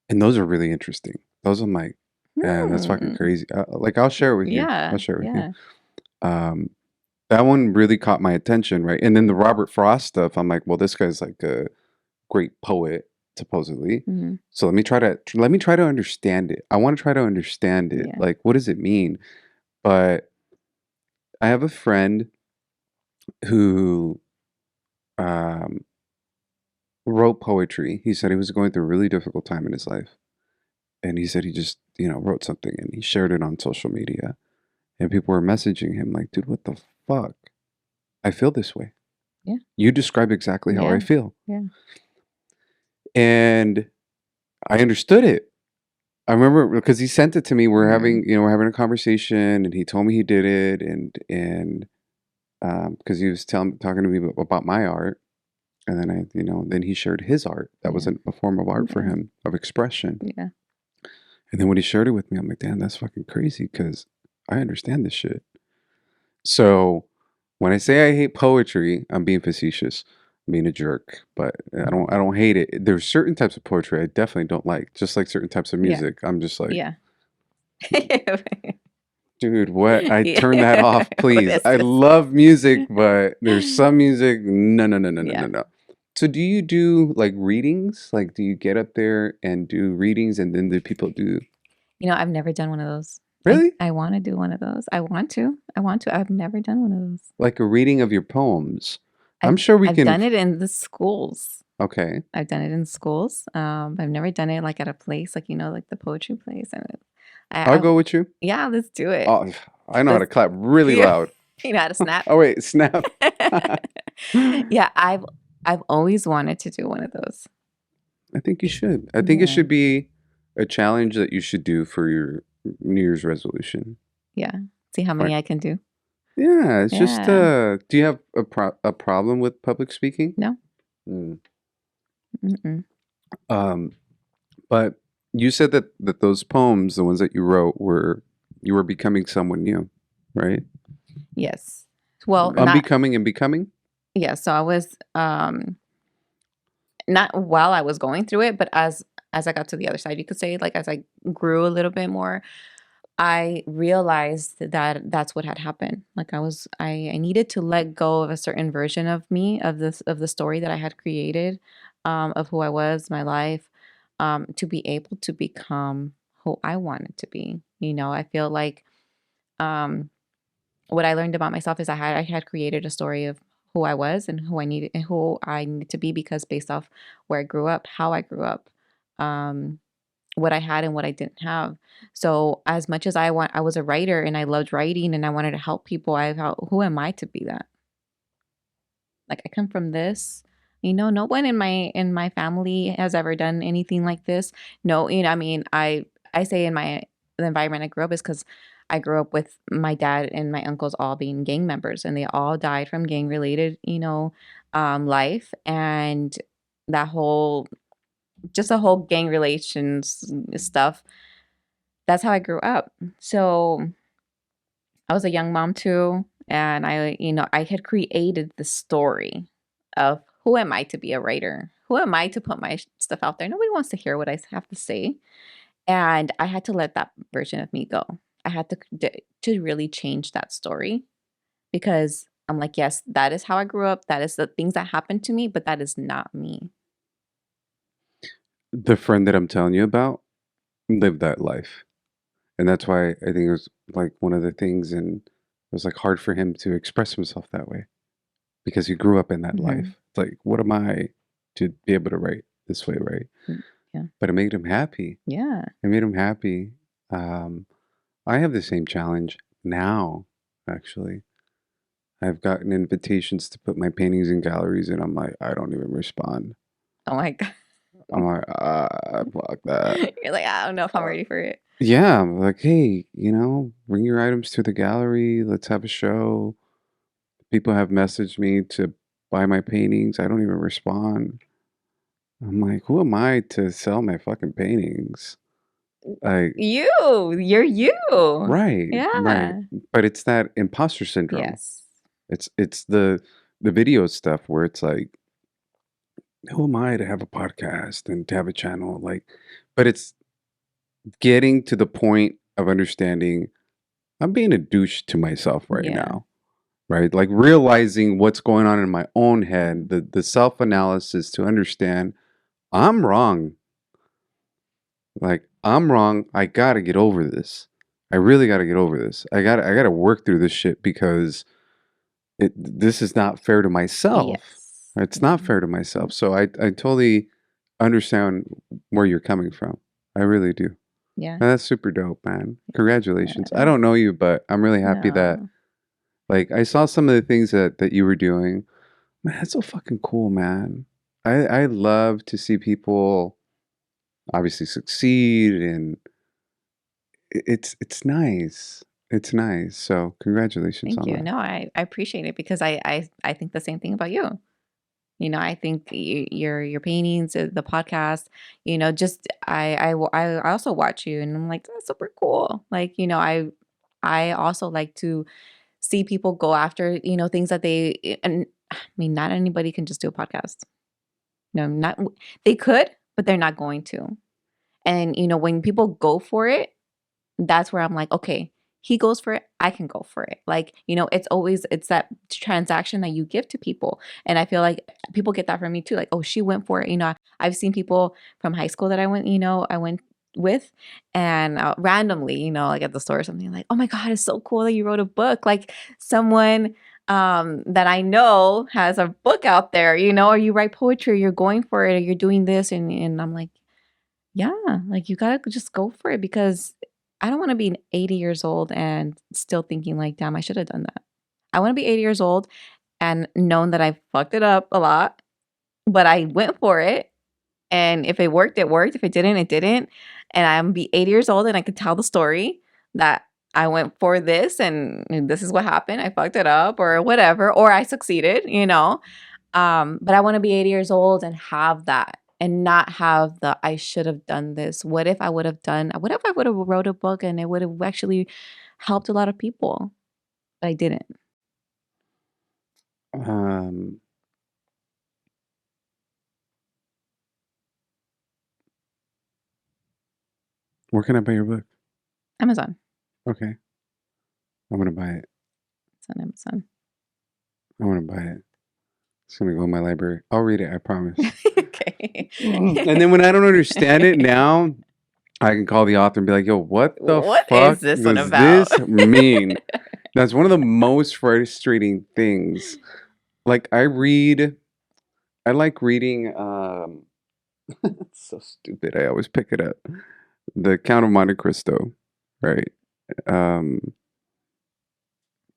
and those are really interesting. Those are like, man, that's fucking Hmm. crazy. Like I'll share it with you. I'll Yeah. share it with you. Yeah. Um, that one really caught my attention, right? And then the Robert Frost stuff, I'm like, well, this guy's like a great poet, supposedly. Hmm. So let me try to understand it. I want to try to understand it. Yeah. Like, what does it mean? But I have a friend who um, wrote poetry. He said he was going through a really difficult time in his life, and he said he just wrote something and he shared it on social media, and people were messaging him like, "Dude, what the fuck? I feel this way. Yeah. You describe exactly how I Yeah. feel." Yeah. And I understood it. I remember because he sent it to me. Hmm. We're having a conversation, and he told me he did it, and because he was talking to me about my art, and then then he shared his art. That was Yeah. a form of art for Yeah. him, of expression. Yeah. And then when he shared it with me, I'm like, damn, that's fucking crazy because I understand this shit. So when I say I hate poetry, I'm being facetious, I'm being a jerk, but I don't hate it. There's certain types of poetry I definitely don't like, just like certain types of Yeah. music. I'm just like, Yeah. dude, what? I turn that Yeah. off, What please. is I this? love music, but there's some music, no, no, no, no, no, no, Yeah. no. So do you do like readings? Like, do you get up there and do readings, and then the people do? I've never done one of those. I Really? I want to do one of those. I want to. I want to. I've never done one of those. Like a reading of your poems? I'm I've sure we I've can. done it in the schools. Okay. I've done it in schools. I've never done it like at a place, like like the poetry place. And I'll I go with you. yeah, let's do it. Oh, I know how to Let's clap really yeah, loud. you know how to snap. Oh wait, snap. I Yeah, I've always wanted to do one of those. think you should. I think it Yeah, should be a challenge that you should do for your New Year's resolution. yeah. See how Like, many I can do. yeah, it's just Yeah. do you have a problem with public speaking? No. Mm. Mm-mm. Um, but you said that those poems, the ones that you wrote, were you were becoming someone new, right? Yes. Well, not Unbecoming and becoming? yeah. So I was not while I was going through it, but as I got to the other side, you could say, like as I grew a little bit more. I realized that that's what had happened. Like I needed to let go of a certain version of me, of the story that I had created, of who I was, my life, to be able to become who I wanted to be. I feel like um, what I learned about myself is I had created a story of who I was and who I needed to be, because based off where I grew up, how I grew up. Um, what I had and what I didn't have. So as much as I was a writer and I loved writing and I wanted to help people, I thought, who am I to be that? Like, I come from this. No one in my family has ever done anything like this. No, I mean, I say in the environment I grew up is because I grew up with my dad and my uncles all being gang members, and they all died from gang related, life, and that whole just the whole gang relations stuff. That's how I grew up. So I was a young mom too. And I had created the story of, who am I to be a writer? Who am I to put my stuff out there? Nobody wants to hear what I have to say. And I had to let that version of me go. I had to really change that story, because I'm like, yes, that is how I grew up. That is the things that happened to me, but that is not me. The friend that I'm telling you about lived that life. And that's why I think it was like one of the things, and it was like hard for him to express himself that way because he grew up in that Hmm. life. It's like, what am I to be able to write this way, right? Yeah. But it made him happy. Yeah. It made him happy. Um, I have the same challenge now, actually. I've gotten invitations to put my paintings in galleries, and I'm like, I don't even respond. Oh my God. I'm like, fuck that. You're like, I don't know if I'm Uh, ready for it. yeah, I'm like, hey, bring your items to the gallery. Let's have a show. People have messaged me to buy my paintings. I don't even respond. I'm like, who am I to sell my fucking paintings? Like, You're you. right, right. Yeah. But it's that imposter syndrome. Yes. It's the video stuff where it's like, who am I to have a podcast and to have a channel? Like, but it's getting to the point of understanding I'm being a douche to myself right Yeah. now. Right? Like realizing what's going on in my own head, the self-analysis to understand I'm wrong. Like I'm wrong. I gotta get over this. I really gotta get over this. I gotta work through this shit because this is not fair to myself. Yes. It's not Yeah. fair to myself. So I totally understand where you're coming from. I really do. Yeah. And that's super dope, man. Congratulations. I Yeah. don't know you, but I'm really happy that No. like I saw some of the things that you were doing. Man, that's so fucking cool, man. I love to see people obviously succeed, and it's nice. It's nice. So congratulations Thank on you. that. No, I appreciate it, because I think the same thing about you. I think your paintings, the podcast, just I also watch you, and I'm like, that's super cool. Like, I also like to see people go after, things that and I mean, not anybody can just do a podcast. No, not they could, but they're not going to. And when people go for it, that's where I'm like, okay, he goes for it, I can go for it. Like, it's that transaction that you give to people. And I feel like people get that from me too. Like, oh, she went for it. I've seen people from high school that I went with, and randomly, like at the store or something, like, oh my God, it's so cool that you wrote a book. Like, someone that I know has a book out there, or you write poetry, you're going for it, or you're doing this. And I'm like, yeah, like, you gotta just go for it, because I don't wanna be 80 years old and still thinking like, "Damn, I should have done that." I wanna be 80 years old and known that I fucked it up a lot, but I went for it, and if it worked, it worked. If it didn't, it didn't. And I'm be 80 years old and I could tell the story that I went for this and this is what happened. I fucked it up or whatever, or I succeeded, but I want to be 80 years old and have that, and not have the, I should have done this. What if I would have wrote a book and it would have actually helped a lot of people? But I didn't. Um, where can I buy your book? Amazon. Okay. I'm gonna buy it. It's on Amazon. I want to buy it. It's gonna go in my library. I'll read it. I promise. Okay. And then when I don't understand it now, I can call the author and be like, "Yo, what the What is fuck this one does about? this mean?" That's one of the most frustrating things. Like I like reading. It's so stupid. I always pick it up. The Count of Monte Cristo, right? Um,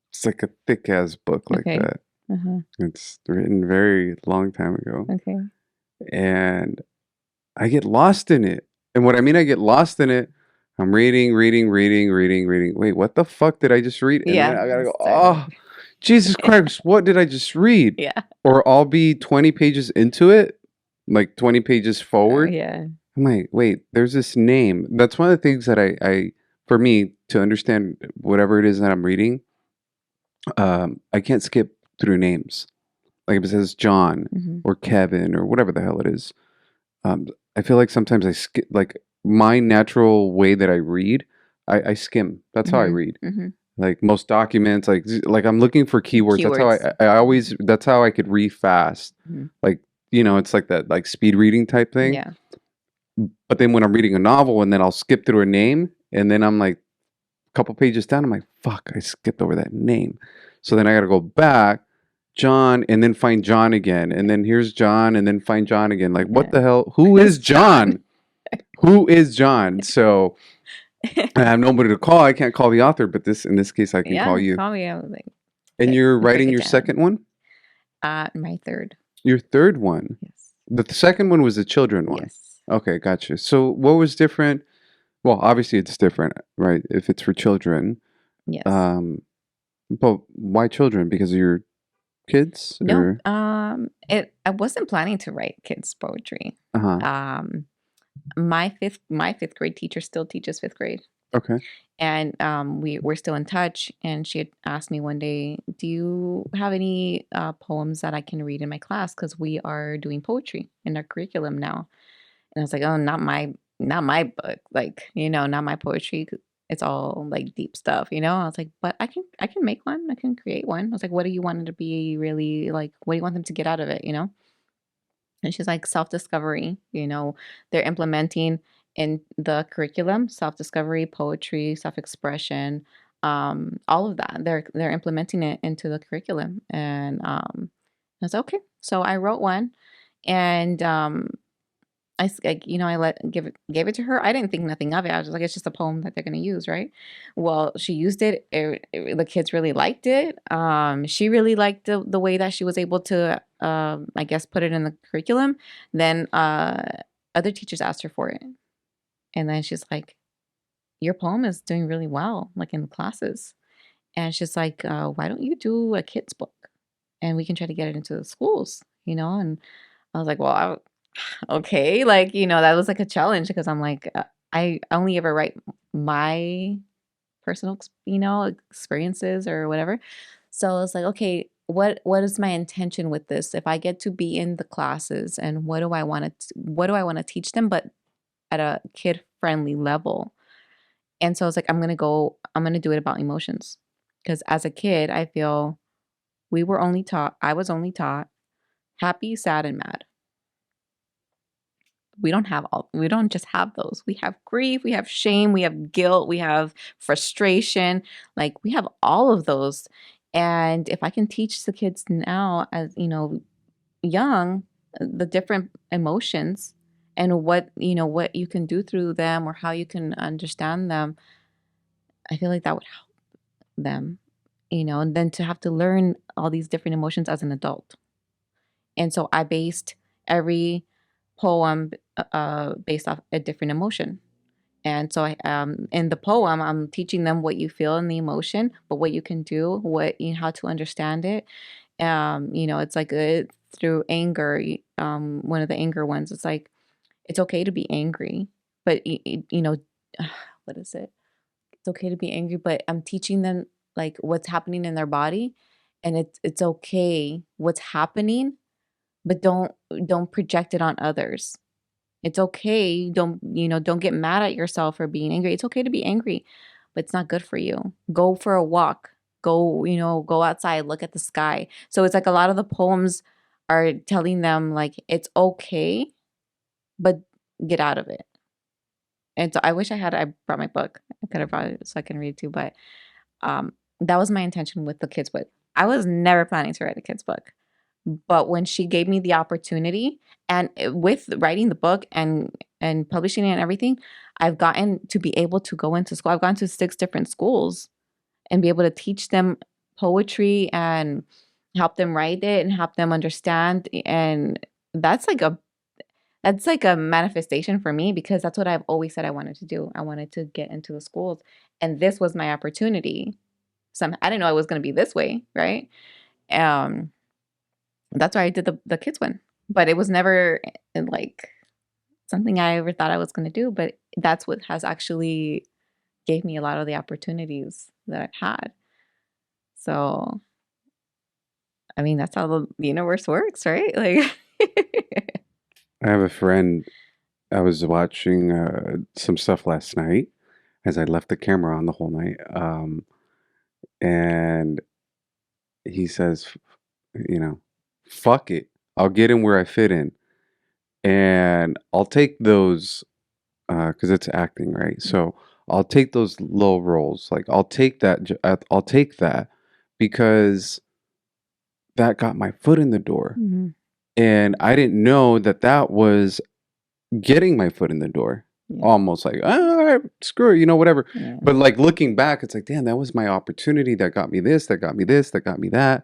it's like a thick ass book like Okay. that. Uh-huh. It's written very long time ago, Okay. and I get lost in it. And what I mean, I get lost in it. I'm reading. Wait, what the fuck did I just read? And then Yeah. I gotta go, oh, Jesus Christ, what did I just read? Yeah. Or I'll be 20 pages into it, like 20 pages forward. Yeah. I'm like, wait, there's this name. That's one of the things that I for me to understand whatever it is that I'm reading, I can't skip through names. Like if it says John Mm-hmm. or Kevin or whatever the hell it is. Um, I feel like sometimes I skip, like my natural way that I read, I skim. That's how I Mm-hmm. read. Mm-hmm. Like most documents, like I'm looking for keywords. That's how Keywords. I always, that's how I could read fast. Mm-hmm. Like, it's like that, like speed reading type thing. Yeah. But then when I'm reading a novel and then I'll skip through a name and then I'm like a couple pages down, I'm like, fuck, I skipped over that name. So then I got to go back, John, and then find John again. And then here's John and then find John again. Like, what Yeah. the hell? Who is It's John. John? Who is John? So I have nobody to call. I can't call the author, but in this case, I can call Yeah. you. Call me. I was like, And okay, you're break writing it your down. second one? My third. Your third one? Yes. The second one was the children one. Yes. Okay, gotcha. So what was different? Well, obviously it's different, right? If it's for children. Yes. But why children? Because of your kids? No. Or? I wasn't planning to write kids poetry. Uh-huh. My fifth grade teacher still teaches fifth grade. Okay. And we're still in touch. And she had asked me one day, "Do you have any poems that I can read in my class? Because we are doing poetry in our curriculum now." And I was like, "Oh, not my book. Like, not my poetry. It's all like deep stuff, I was like, "But I can make one. I can create one." I was like, "What do you want it to be really like? What do you want them to get out of it? And she's like, self-discovery, they're implementing in the curriculum, self-discovery, poetry, self-expression, all of that. They're implementing it into the curriculum. And I was like, okay. So I wrote one, and gave it to her. I didn't think nothing of it. I was just like, it's just a poem that they're going to use, right? Well, she used it. The kids really liked it. She really liked the way that she was able to, I guess, put it in the curriculum. Then other teachers asked her for it, and then she's like, "Your poem is doing really well, like in classes." And she's like, "Why don't you do a kids book, and we can try to get it into the schools, And I was like, "Well, okay." Like, that was like a challenge because I'm like, I only ever write my personal, experiences or whatever. So I was like, okay, what is my intention with this? If I get to be in the classes, and what do I want to teach them, but at a kid friendly level? And so I was like, I'm going to do it about emotions. Because as a kid, I feel I was only taught happy, sad, and mad. We don't just have those. We have grief, we have shame, we have guilt, we have frustration. Like, we have all of those. And if I can teach the kids now, as young, the different emotions, and what you can do through them, or how you can understand them, I feel like that would help them, and then to have to learn all these different emotions as an adult. And so I based every poem based off a different emotion. And so in the poem, I'm teaching them what you feel in the emotion, but what you can do, how to understand it. It's like through anger. One of the anger ones, it's like, it's okay to be angry, but what is it? It's okay to be angry, but I'm teaching them like what's happening in their body, and it's okay what's happening, but don't project it on others. It's okay. Don't get mad at yourself for being angry. It's okay to be angry, but it's not good for you. Go for a walk. Go, go outside, look at the sky. So it's like a lot of the poems are telling them like it's okay, but get out of it. And so I wish I brought my book. I could have brought it so I can read too, but that was my intention with the kids book. I was never planning to write a kids book. But when she gave me the opportunity, and with writing the book and publishing it and everything, I've gotten to be able to go into school. I've gone to 6 different schools and be able to teach them poetry and help them write it and help them understand. And that's like a manifestation for me, because that's what I've always said I wanted to do. I wanted to get into the schools, and this was my opportunity. I didn't know it was going to be this way, right? Um, that's why I did the kids one, but it was never like something I ever thought I was going to do. But that's what has actually gave me a lot of the opportunities that I've had. So, I mean, that's how the universe works, right? Like, I have a friend. I was watching some stuff last night as I left the camera on the whole night. And he says, you know, fuck it. I'll get in where I fit in. And I'll take those, because it's acting, right? So I'll take those low roles. Like, I'll take that. I'll take that because that got my foot in the door. mm-hmm. And I didn't know that that was getting my foot in the door. Yeah. Almost like, all right, screw it, whatever. Yeah. But like looking back, it's like, damn, that was my opportunity that got me this, that got me this, that got me that.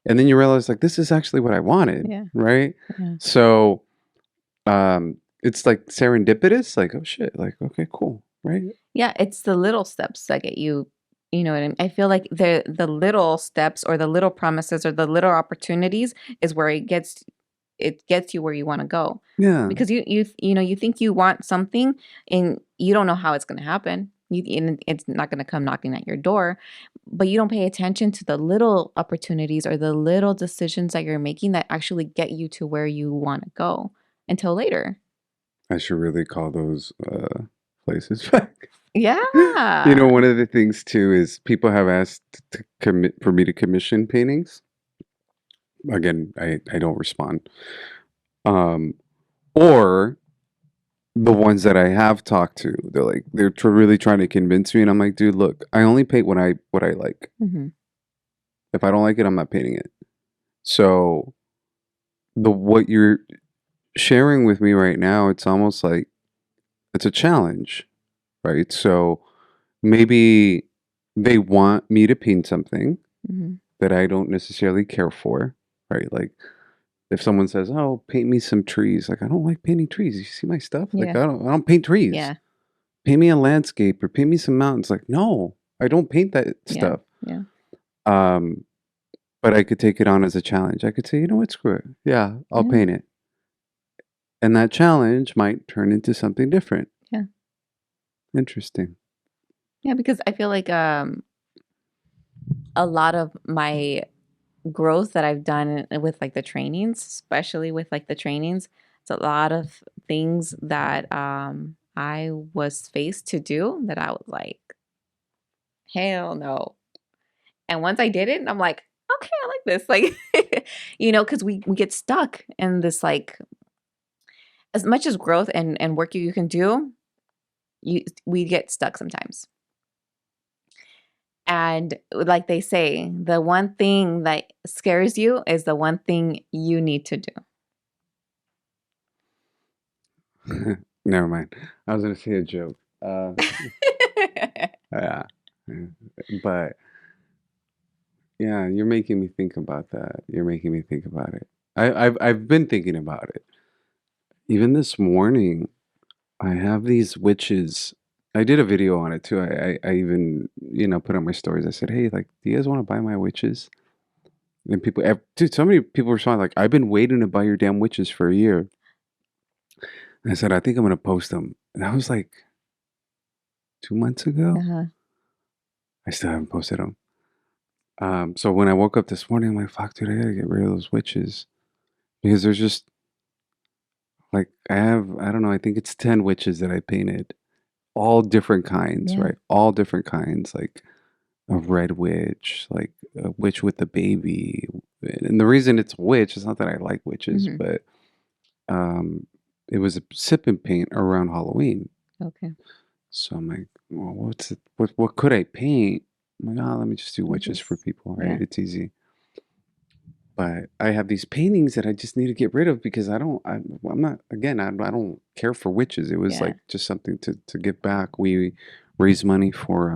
And then you realize like this is actually what I wanted. Yeah. Right. Yeah. So it's like serendipitous, like, oh shit, like, okay, cool. Right. Yeah, it's the little steps that get you, and I feel like the little steps or the little promises or the little opportunities is where it gets you where you want to go. Yeah. Because you think you want something and you don't know how it's going to happen. And it's not going to come knocking at your door, but you don't pay attention to the little opportunities or the little decisions that you're making that actually get you to where you want to go until later. I should really call those places back. Yeah. One of the things too is people have asked to commit for me to commission paintings. Again, I don't respond. Or the ones that I have talked to, they're really trying to convince me, and I'm like, dude, look, I only paint what I like. Mm-hmm. If I don't like it, I'm not painting it. So what you're sharing with me right now, it's almost like it's a challenge, right? So maybe they want me to paint something Mm-hmm. that I don't necessarily care for, right? Like if someone says, "Oh, paint me some trees," like I don't like painting trees. You see my stuff? Like Yeah. I don't paint trees. Yeah. Paint me a landscape or paint me some mountains. Like no, I don't paint that stuff. Yeah. But I could take it on as a challenge. I could say, you know what, screw it. Yeah, I'll paint it. And that challenge might turn into something different. Yeah. Interesting. Yeah, because I feel like a lot of my growth that I've done with like the trainings, especially with like the trainings, it's a lot of things that I was faced to do that I was like, hell no. And once I did it, I'm like, okay, I like this. Like, because we get stuck in this, like, as much as growth and work you can do, we get stuck sometimes. And like they say, the one thing that scares you is the one thing you need to do. Never mind. I was going to say a joke. Yeah. But yeah, you're making me think about that. You're making me think about it. I've been thinking about it. Even this morning, I have these witches. I did a video on it too. I even, put on my stories. I said, hey, like, do you guys want to buy my witches? And dude, so many people respond like, I've been waiting to buy your damn witches for a year. And I said, I think I'm going to post them. And that was like 2 months ago. Uh-huh. I still haven't posted them. So when I woke up this morning, I'm like, fuck, dude, I got to get rid of those witches. Because there's just, like, I don't know, I think it's 10 witches that I painted. all different kinds, Yeah. right? All different kinds, like a red witch, like a witch with a baby. And the reason it's a witch is not that I like witches, Hmm. but um, it was a sipping paint around Halloween. Okay. So I'm like, well, what's it? What could I paint? I'm like, oh, let me just do It's witches for just, people, right? yeah. It's easy. But I have these paintings that I just need to get rid of because I'm not, again, I don't care for witches. It was Yeah. like just something to give back. We raise money for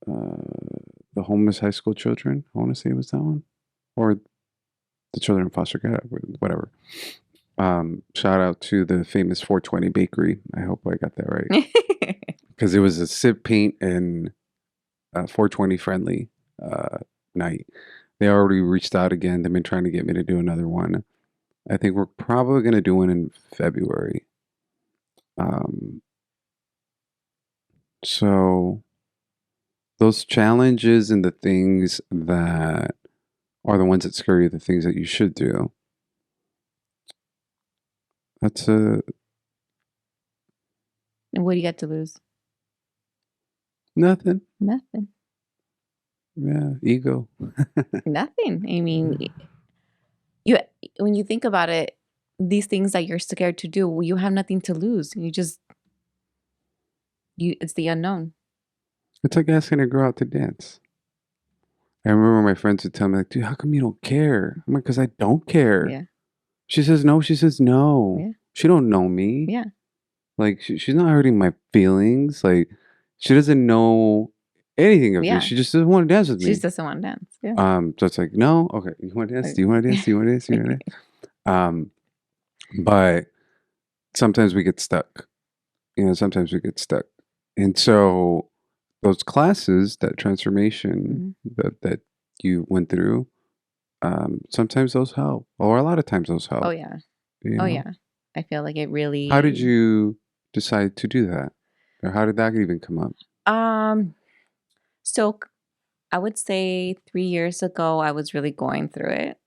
the homeless high school children. I want to say it was that one, or the children in foster care, whatever. Shout out to the famous 420 bakery. I hope I got that right because it was a sip paint and 420 friendly night. They already reached out again. They've been trying to get me to do another one. I think we're probably going to do one in February. Um, so those challenges and the things that are the ones that scare you, the things that you should do. That's And what do you got to lose? nothing. Nothing. Yeah, ego. Nothing. I mean, you when you think about it, these things that you're scared to do, you have nothing to lose. It's the unknown. It's like asking a girl out to dance. I remember my friends would tell me, like, dude, how come you don't care? I'm like, because I don't care. Yeah. She says no. She says no. Yeah. She don't know me. Yeah. Like she's not hurting my feelings. Like she doesn't know anything of me. Yeah. She just doesn't want to dance with She just me. doesn't want to dance. Yeah. So it's like, no, okay, you want to dance? Like- Do you want to dance? Do you want to dance? Do you want to dance? But sometimes we get stuck. Sometimes we get stuck. And so those classes, that transformation Mhm. that you went through, sometimes those help, or a lot of times those Oh help. yeah. You Oh know, yeah. I feel like it how did really you decide to do that, or how did that even come up? um so I would say 3 years ago I was really going through it.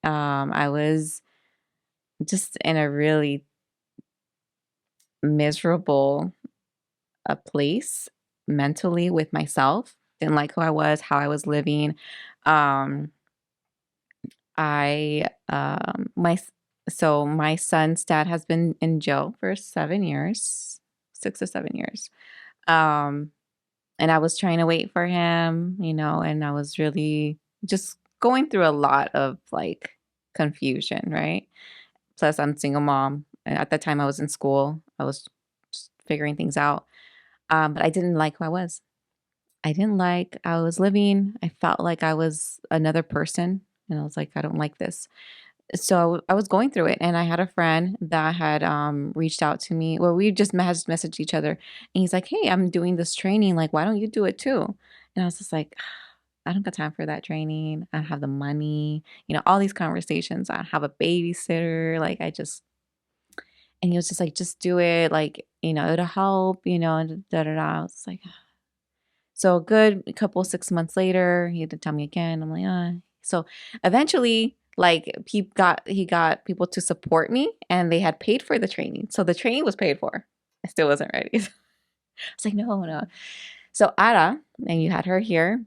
I was just in a really miserable place mentally with myself. Didn't like who I was, how I was living. Um, I my so my son's dad has been in jail for 7 years, 6 or 7 years. Um, and I was trying to wait for him, and I was really just going through a lot of like confusion, right? Plus, I'm single mom, and at that time I was in school. I was just figuring things out. But I didn't like who I was. I didn't like I was living. I felt like I was another person, and I was like, I don't like this. So I was going through it, and I had a friend that had reached out to me. Well, we just messaged each other, and he's like, "Hey, I'm doing this training. Like, why don't you do it too?" And I was just like, I don't got time for that training. I don't have the money. All these conversations. I don't have a babysitter. Like, and he was just like, just do it. Like, it'll help. And da da da. I was like, so a good couple 6 months later, he had to tell me again. I'm like, So eventually, like he got people to support me, and they had paid for the training. So the training was paid for. I still wasn't ready. I was like, no, no. So Ara, and you had her here.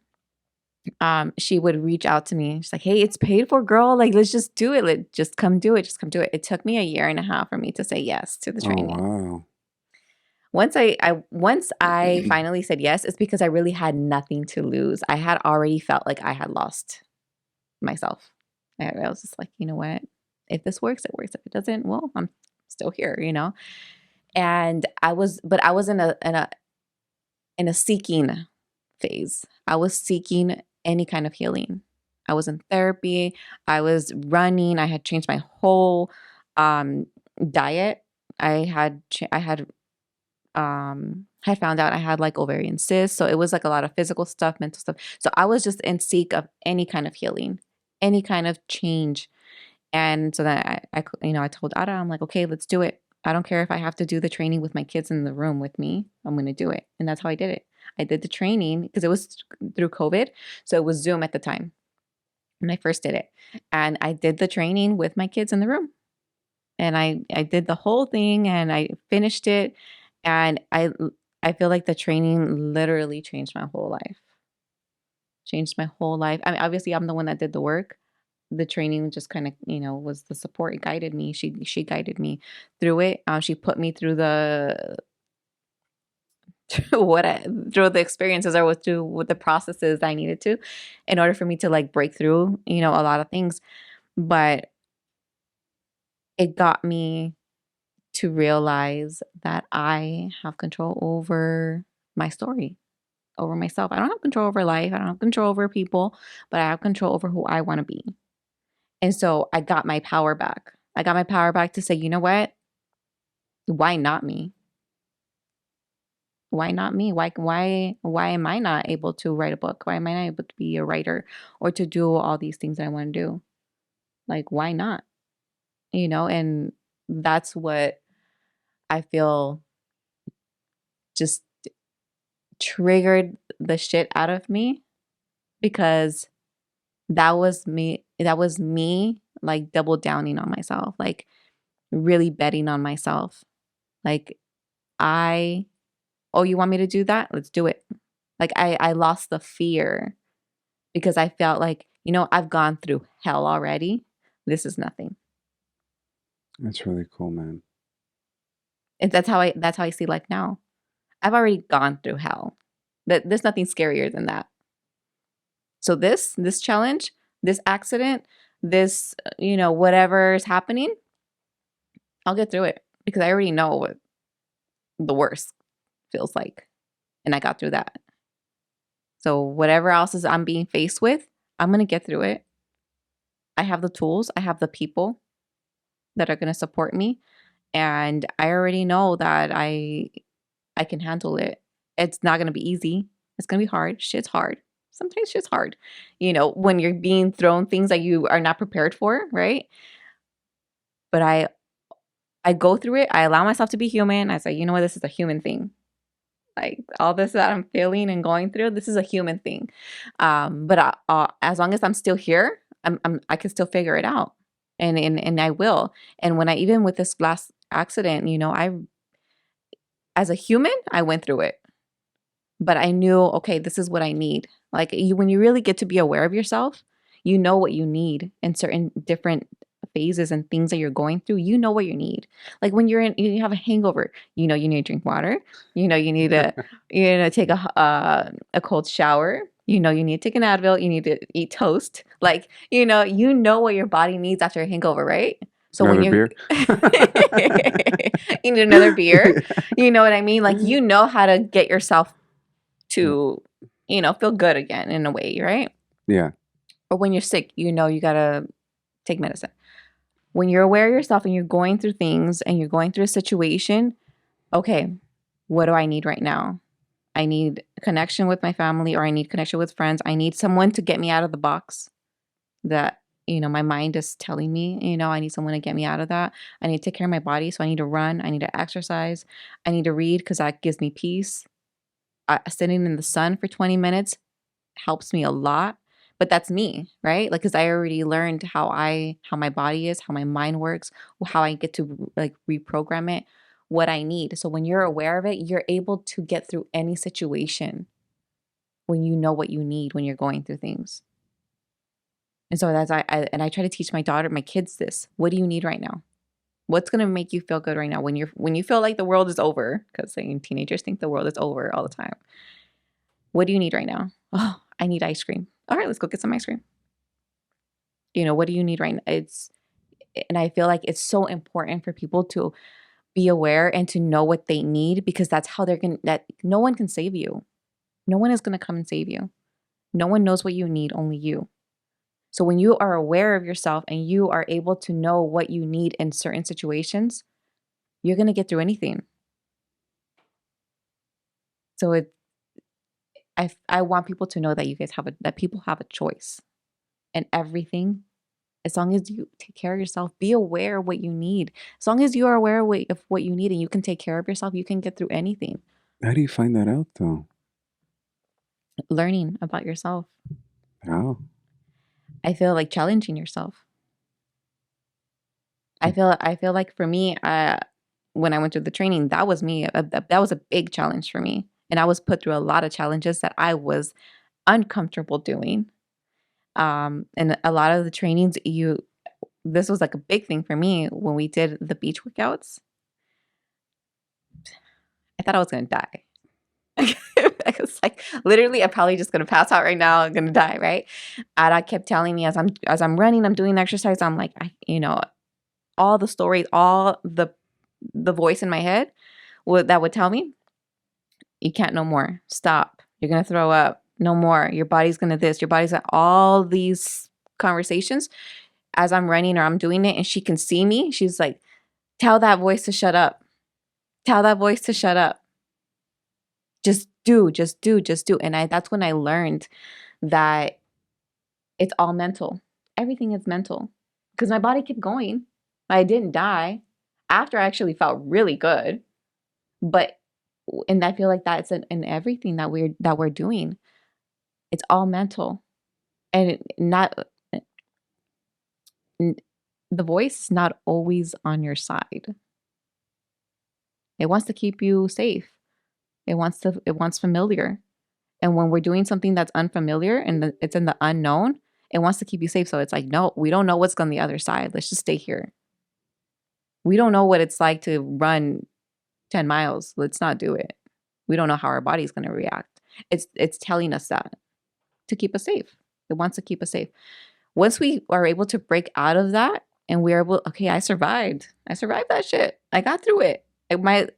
She would reach out to me. She's like, hey, it's paid for, girl. Like, let's just do it. Just come do it. Just come do it. It took me a year and a half for me to say yes to the Oh training. wow. Once I finally said yes, it's because I really had nothing to lose. I had already felt like I had lost myself. I was just like, you know what? If this works, it works. If it doesn't, well, I'm still here. And I was in a seeking phase. I was seeking any kind of healing. I was in therapy. I was running. I had changed my whole diet. I had found out I had like ovarian cysts. So it was like a lot of physical stuff, mental stuff. So I was just in seek of any kind of healing, any kind of change. And so then I told Ada, I'm like, okay, let's do it. I don't care if I have to do the training with my kids in the room with me. I'm going to do it. And that's how I did it. I did the training because it was through COVID. So it was Zoom at the time when I first did it. And I did the training with my kids in the room. And I did the whole thing and I finished it. And I feel like the training literally changed my whole life. Changed my whole life. I mean, obviously, I'm the one that did the work. The training just kind of, was the support. It guided me. She guided me through it. She put me through the through the experiences I was through with the processes I needed to, in order for me to like break through, a lot of things. But it got me to realize that I have control over my story, over myself. I don't have control over life. I don't have control over people, but I have control over who I want to be. And so I got my power back. I got my power back to say, you know what? Why not me? Why not me? Why am I not able to write a book? Why am I not able to be a writer or to do all these things that I want to do? Like, why not? And that's what I feel just triggered the shit out of me, because that was me like double downing on myself, like really betting on myself. Like, I oh, you want me to do that? Let's do it. Like, I lost the fear because I felt like, I've gone through hell already. This is nothing. That's really cool, man. And that's how I see life now. I've already gone through hell. There's nothing scarier than that. So this challenge, this accident, this whatever is happening, I'll get through it because I already know what the worst feels like, and I got through that. So whatever else is I'm being faced with, I'm gonna get through it. I have the tools, I have the people that are gonna support me, and I already know that I can handle it. It's not gonna be easy. It's gonna be hard. Shit's hard. Sometimes shit's hard. When you're being thrown things that you are not prepared for, right? But I go through it. I allow myself to be human. I say, you know what, this is a human thing. Like, all this that I'm feeling and going through, this is a human thing. But as long as I'm still here, I can still figure it out, and I will. And when I even with this last accident, I as a human, I went through it, but I knew, okay, this is what I need. Like, when you really get to be aware of yourself, you know what you need in certain different phases and things that you're going through. You know what you need. Like, when you have a hangover, you need to drink water. You need to take a cold shower. You need to take an Advil. You need to eat toast. Like, what your body needs after a hangover, right? So when Another you beer? you need another beer, you know what I mean? Like, how to get yourself to, feel good again in a way, right? Yeah. Or when you're sick, you gotta take medicine. When you're aware of yourself and you're going through things and you're going through a situation, okay, what do I need right now? I need connection with my family, or I need connection with friends. I need someone to get me out of the box that, my mind is telling me, I need someone to get me out of that. I need to take care of my body. So I need to run. I need to exercise. I need to read because that gives me peace. Sitting in the sun for 20 minutes helps me a lot. But that's me, right? Like, because I already learned how my body is, how my mind works, how I get to like reprogram it, what I need. So when you're aware of it, you're able to get through any situation when you know what you need when you're going through things. And so that's I try to teach my kids this. What do you need right now? What's gonna make you feel good right now when you feel like the world is over? Because teenagers think the world is over all the time. What do you need right now? Oh, I need ice cream. All right, let's go get some ice cream. What do you need right now? And I feel like it's so important for people to be aware and to know what they need, because that's how that no one can save you. No one is going to come and save you. No one knows what you need, only you. So when you are aware of yourself and you are able to know what you need in certain situations, you're going to get through anything. So I want people to know that that people have a choice and everything. As long as you take care of yourself, be aware of what you need. As long as you are aware of what you need and you can take care of yourself, you can get through anything. How do you find that out, though? Learning about yourself. How? I feel like challenging yourself. I feel like for me, when I went through the training, that was me. That was a big challenge for me. And I was put through a lot of challenges that I was uncomfortable doing. And a lot of the trainings, this was like a big thing for me when we did the beach workouts. I thought I was going to die. I was like, literally, I'm probably just gonna pass out right now. I'm gonna die, right? And I kept telling me as I'm running, I'm doing exercise. I'm like, all the stories, all the voice in my head that would tell me, you can't no more. Stop. You're gonna throw up. No more. Your body's gonna this. Your body's gonna all these conversations as I'm running or I'm doing it, and she can see me. She's like, tell that voice to shut up. Tell that voice to shut up. Just do, just do, just do. And that's when I learned that it's all mental. Everything is mental. Because my body kept going. I didn't die after I actually felt really good. But and I feel like that's in everything that we're doing. It's all mental. And not the voice is not always on your side. It wants to keep you safe. It wants familiar. And when we're doing something that's unfamiliar and it's in the unknown, it wants to keep you safe. So it's like, no, we don't know what's on the other side. Let's just stay here. We don't know what it's like to run 10 miles. Let's not do it. We don't know how our body's going to react. It's telling us that to keep us safe. It wants to keep us safe. Once we are able to break out of that and we're able, okay, I survived. I survived that shit. I got through it.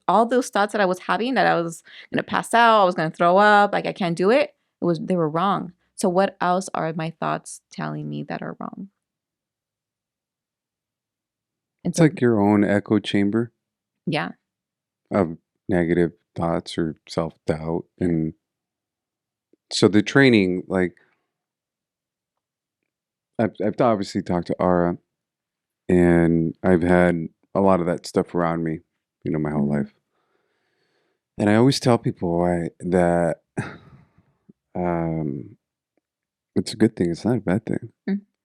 All those thoughts that I was having that I was gonna pass out, I was gonna throw up, like I can't do it. They were wrong. So what else are my thoughts telling me that are wrong? And It's so like your own echo chamber yeah. of negative thoughts or self-doubt. And so the training, like I've obviously talked to Ara, and I've had a lot of that stuff around me, my whole Mm-hmm. life. And I always tell people that um, it's a good thing. It's not a bad thing,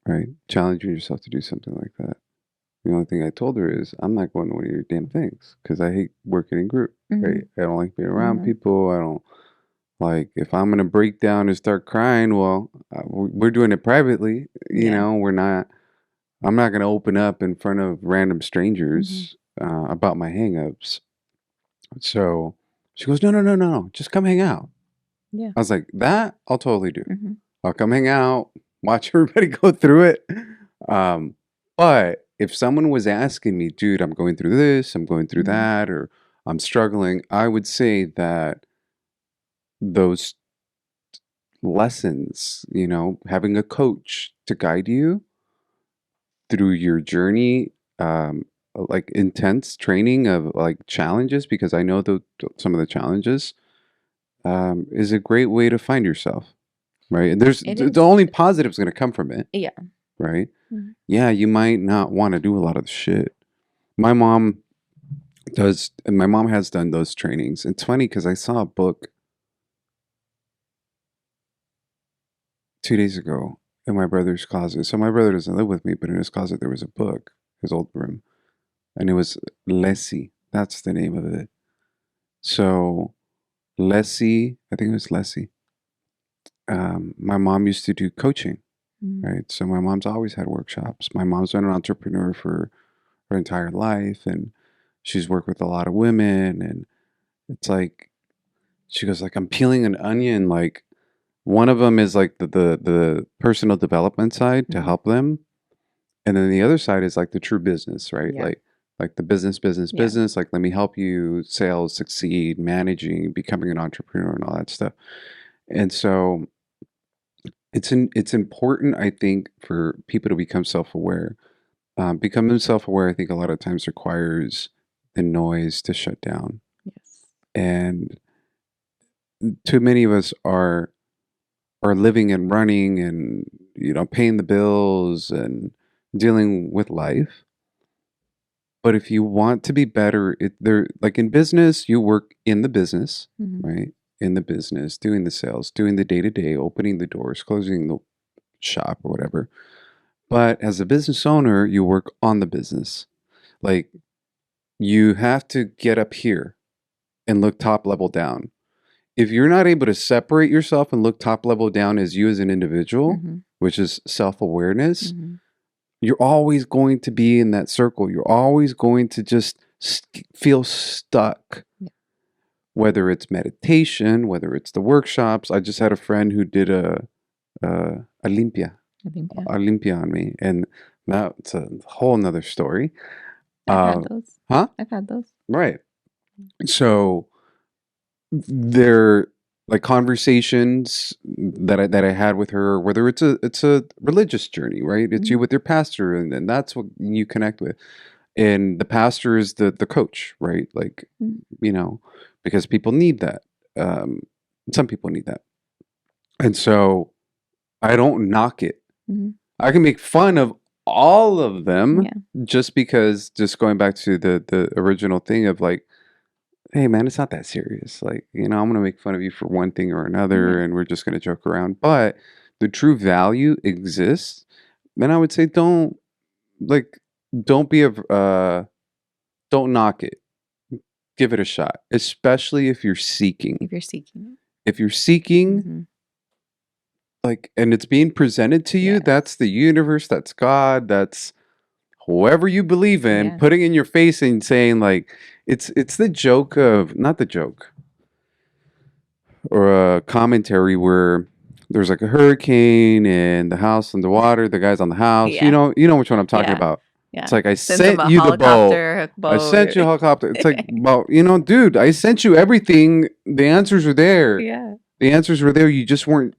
right? Challenging yourself to do something like that. The only thing I told her is, I'm not going to one of your damn things because I hate working in group, right? I don't like being around people. I don't like, if I'm going to break down and start crying, well, we're doing it privately. Yeah. I'm not going to open up in front of random Mm-hmm. strangers about my hangups. So she goes, no, no, no, no, no, just come hang out. Yeah. I was like, that I'll totally do. Mm-hmm. I'll come hang out, watch everybody go through it. Um, but if someone was asking me, dude, I'm going through this, I'm going through Mm-hmm. that, or I'm struggling, I would say that those lessons, having a coach to guide you through your journey, like intense training of like challenges, because I know some of the challenges, is a great way to find yourself, right? And It the is. only positives going to come from it, Yeah. right? Mm-hmm. Yeah, you might not want to do a lot of the shit. My mom and my mom has done those trainings. It's funny because I saw a book 2 days ago in my brother's closet. So my brother doesn't live with me, but in his closet there was a book, his old room, and it was Lessie. That's the name of it. So Lessie, I think it was Lessie. My mom used to do coaching, Mm-hmm. right? So my mom's always had workshops. My mom's been an entrepreneur for her entire life, and she's worked with a lot of women. And it's like, she goes like, I'm peeling an onion. Like, one of them is like the personal development side to Mm-hmm. help them, and then the other side is like the true business, right? Yeah. Like the business, Yeah. like, let me help you sales, succeed, managing, becoming an entrepreneur, and all that stuff. And so it's important, I think, for people to become self-aware. Becoming self-aware, I think, a lot of times requires the noise to shut down. Yes. And too many of us are living and running and paying the bills and dealing with life. But if you want to be better, like in business, you work in the business, Mm-hmm. right? In the business, doing the sales, doing the day to day, opening the doors, closing the shop or whatever. But as a business owner, you work on the business. Like, you have to get up here and look top level down. If you're not able to separate yourself and look top level down as you as an individual, which is self-awareness, you're always going to be in that circle. You're always going to just feel stuck. Whether it's meditation, whether it's the workshops. I just had a friend who did a limpia on me, and that's a whole nother story. I've had those. Huh? I've had those. Right. So they're like conversations that I had with her, whether it's a religious journey, right? It's you with your pastor, and that's what you connect with. And the pastor is the coach, right? Like, you know, because people need that. Some people need that. And so I don't knock it. I can make fun of all of them just because, just going back to the original thing of like, hey man, it's not that serious. Like, you know, I'm gonna make fun of you for one thing or another, and we're just gonna joke around. But the true value exists. And I would say don't be don't knock it. Give it a shot, especially if you're seeking. If you're seeking, like, and it's being presented to you, that's the universe, that's God, that's whoever you believe in, putting in your face and saying like, it's the joke of, not the joke, or a commentary where there's like a hurricane and the house underwater, the guy's on the house. You know which one I'm talking about. It's like, I sent you the boat. I sent you a helicopter. It's like, well, you know, dude, I sent you everything. The answers are there. The answers were there. You just weren't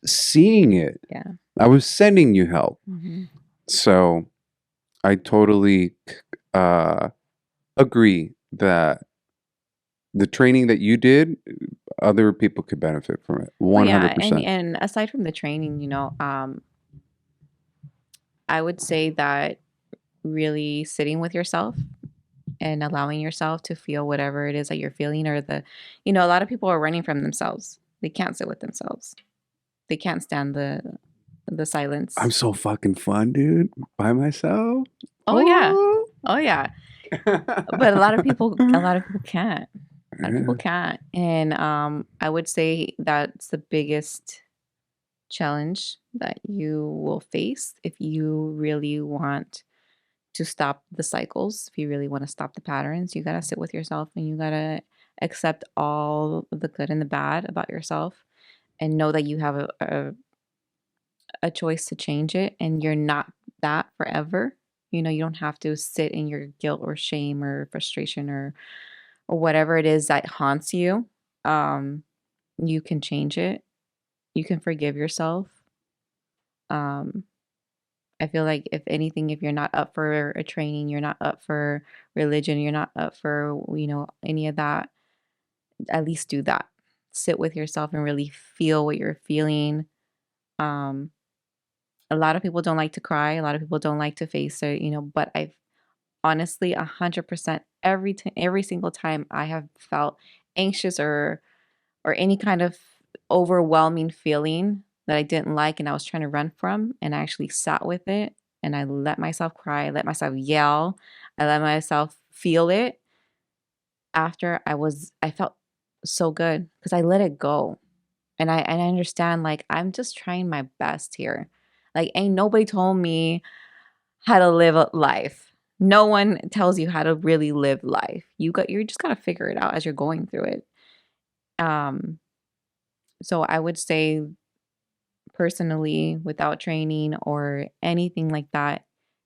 seeing it. I was sending you help. So I totally agree that the training that you did, other people could benefit from it. 100%. And aside from the training, you know, I would say that really sitting with yourself and allowing yourself to feel whatever it is that you're feeling, or you know, a lot of people are running from themselves. They can't sit with themselves. They can't stand the silence. I'm so fucking fun, dude. By myself. Oh yeah. But a lot of people can't. A lot of people can't. And I would say that's the biggest challenge that you will face if you really want to stop the cycles. If you really want to stop the patterns, you got to sit with yourself, and you got to accept all the good and the bad about yourself, and know that you have a choice to change it, and you're not that forever. You know, you don't have to sit in your guilt or shame or frustration or whatever it is that haunts you. You can change it. You can forgive yourself. I feel like, if anything, if you're not up for a training, you're not up for religion, you're not up for, you know, any of that, at least do that. Sit with yourself and really feel what you're feeling. A lot of people don't like to cry. A lot of people don't like to face it, you know, but I've honestly 100% every single time I have felt anxious or any kind of overwhelming feeling that I didn't like and I was trying to run from, and I actually sat with it, and I let myself cry, I let myself yell, I let myself feel it. After, I felt so good because I let it go. And I understand, like, I'm just trying my best here. Like, ain't nobody told me how to live a life. No one tells you how to really live life. You just got to figure it out as you're going through it. So I would say, personally, without training or anything like that,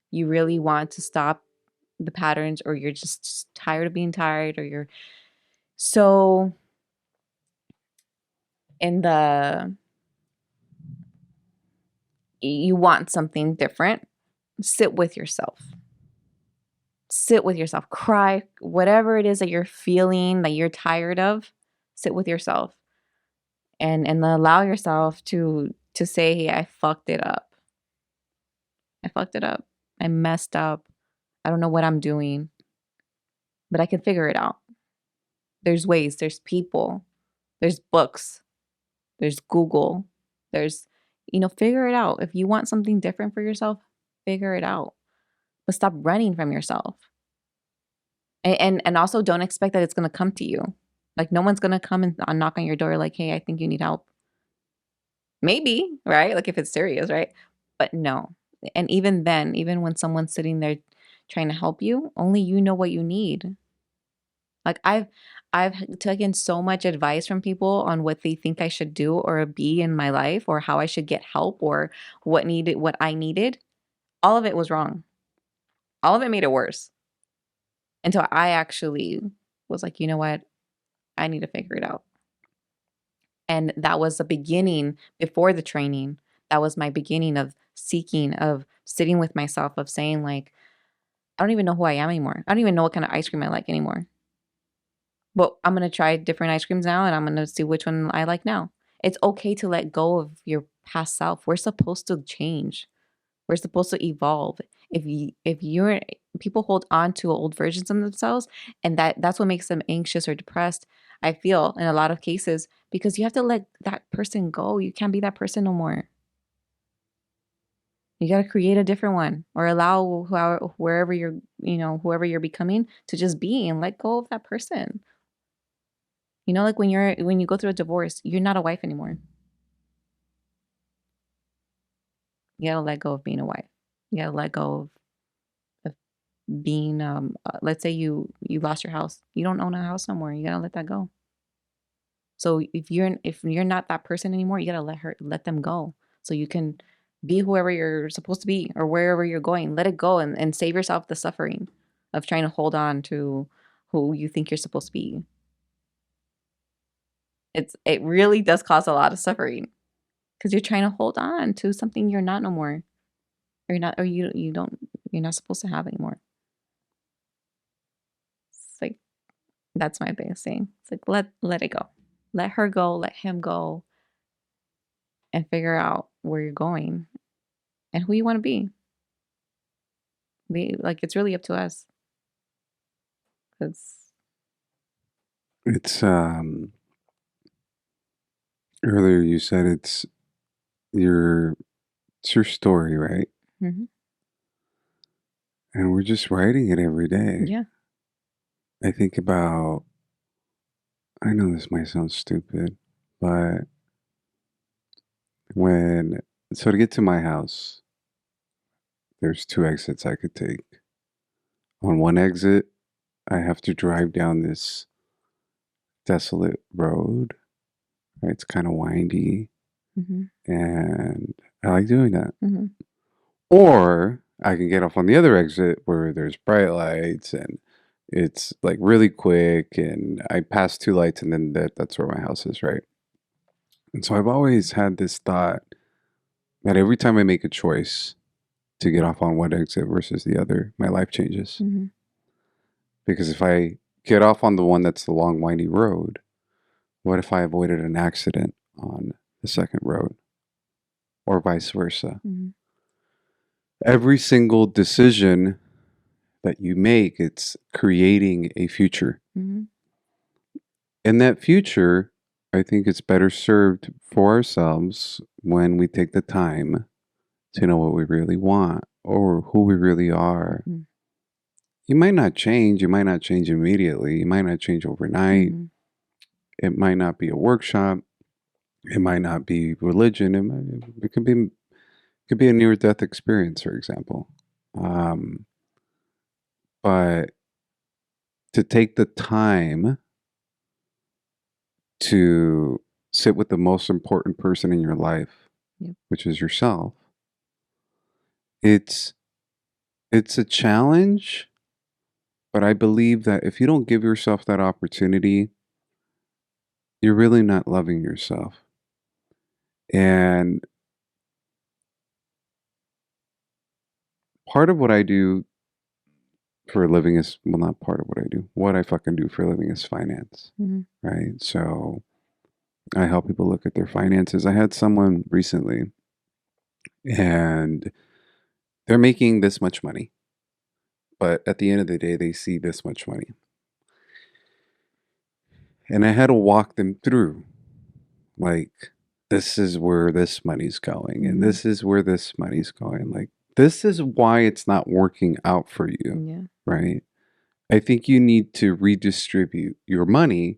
you really want to stop the patterns, or you're just tired of being tired, or you're so in you want something different, sit with yourself. Sit with yourself, cry, whatever it is that you're feeling that you're tired of, sit with yourself, and allow yourself to say, hey, I fucked it up. I fucked it up. I messed up. I don't know what I'm doing, but I can figure it out. There's ways, there's people, there's books, there's Google, there's, you know, figure it out. If you want something different for yourself, figure it out. But stop running from yourself. And also don't expect that it's going to come to you. Like no one's going to come and knock on your door like, hey, I think you need help. Maybe, right? Like if it's serious, right? But no. And even then, even when someone's sitting there trying to help you, only you know what you need. Like I've taken so much advice from people on what they think I should do or be in my life or how I should get help or what I needed. All of it was wrong. All of it made it worse. Until I actually was like, you know what? I need to figure it out. And that was the beginning before the training. That was my beginning of seeking, of sitting with myself, of saying, like, I don't even know who I am anymore. I don't even know what kind of ice cream I like anymore. But I'm going to try different ice creams now and I'm going to see which one I like now. It's okay to let go of your past self. We're supposed to change. We're supposed to evolve. If you're people hold on to old versions of themselves and that's what makes them anxious or depressed, I feel in a lot of cases because you have to let that person go. You can't be that person no more. You got to create a different one or allow wherever whoever you're becoming to just be and let go of that person. Like when you go through a divorce, you're not a wife anymore. You got to let go of being a wife. You got to let go of being let's say you lost your house. You don't own a house no more. You got to let that go. So if you're not that person anymore, you got to let them go so you can be whoever you're supposed to be or wherever you're going. Let it go and save yourself the suffering of trying to hold on to who you think you're supposed to be. It really does cause a lot of suffering because you're trying to hold on to something you're not no more. Or you're not or you don't you're not supposed to have anymore. It's like that's my biggest thing. It's like let it go. Let her go, let him go, and figure out where you're going and who you want to be. It's really up to us. Because It's earlier you said your it's your story, right? mm-hmm. And we're just writing it every day. Yeah. I think about I know this might sound stupid, but when so to get to my house, there's two exits I could take. On one exit, I have to drive down this desolate road. Right? It's kind of windy, Mm-hmm. and I like doing that. Mm-hmm. Or I can get off on the other exit where there's bright lights and it's like really quick, and I pass two lights, and then that's where my house is, right? And so I've always had this thought that every time I make a choice to get off on one exit versus the other, my life changes. Mm-hmm. Because if I get off on the one that's the long, windy road, what if I avoided an accident on the second road? Or vice versa. Mm-hmm. Every single decision that you make, it's creating a future. Mm-hmm. And that future, I think it's better served for ourselves when we take the time to know what we really want or who we really are. Mm-hmm. You might not change. You might not change immediately. You might not change overnight. Mm-hmm. It might not be a workshop. It might not be religion. It could be a near death experience, for example. Um, but to take the time to sit with the most important person in your life, Yep. which is yourself, it's a challenge, but I believe that if you don't give yourself that opportunity, you're really not loving yourself. And part of what I do for a living is, well, not part of what I do. What I fucking do for a living is finance, Mm-hmm. right? So I help people look at their finances. I had someone recently and they're making this much money, but at the end of the day, they see this much money. And I had to walk them through like, this is where this money's going, and Mm-hmm. this is where this money's going. Like, this is why it's not working out for you, Yeah. right? I think you need to redistribute your money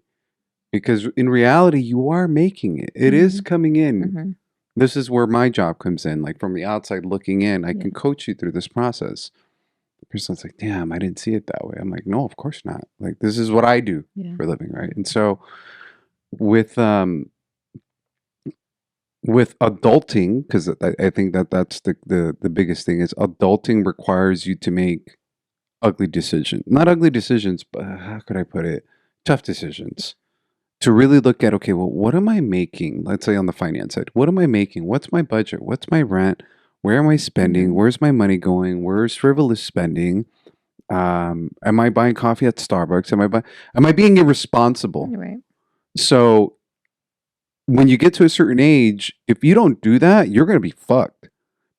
because in reality, you are making it. It is Mm-hmm. coming in. Mm-hmm. This is where my job comes in. Like from the outside looking in, I Yeah. can coach you through this process. The person's like, damn, I didn't see it that way. I'm like, no, of course not. Like, this is what I do Yeah. for a living, right? And so with adulting, because I think that's the biggest thing is adulting requires you to make ugly decisions. Not ugly decisions, but how could I put it? Tough decisions. To really look at, okay, well, what am I making? Let's say on the finance side, what am I making? What's my budget? What's my rent? Where am I spending? Mm-hmm. Where's my money going? Where's frivolous spending? Am I buying coffee at Starbucks? Am I being irresponsible? Right. So when you get to a certain age, if you don't do that, you're going to be fucked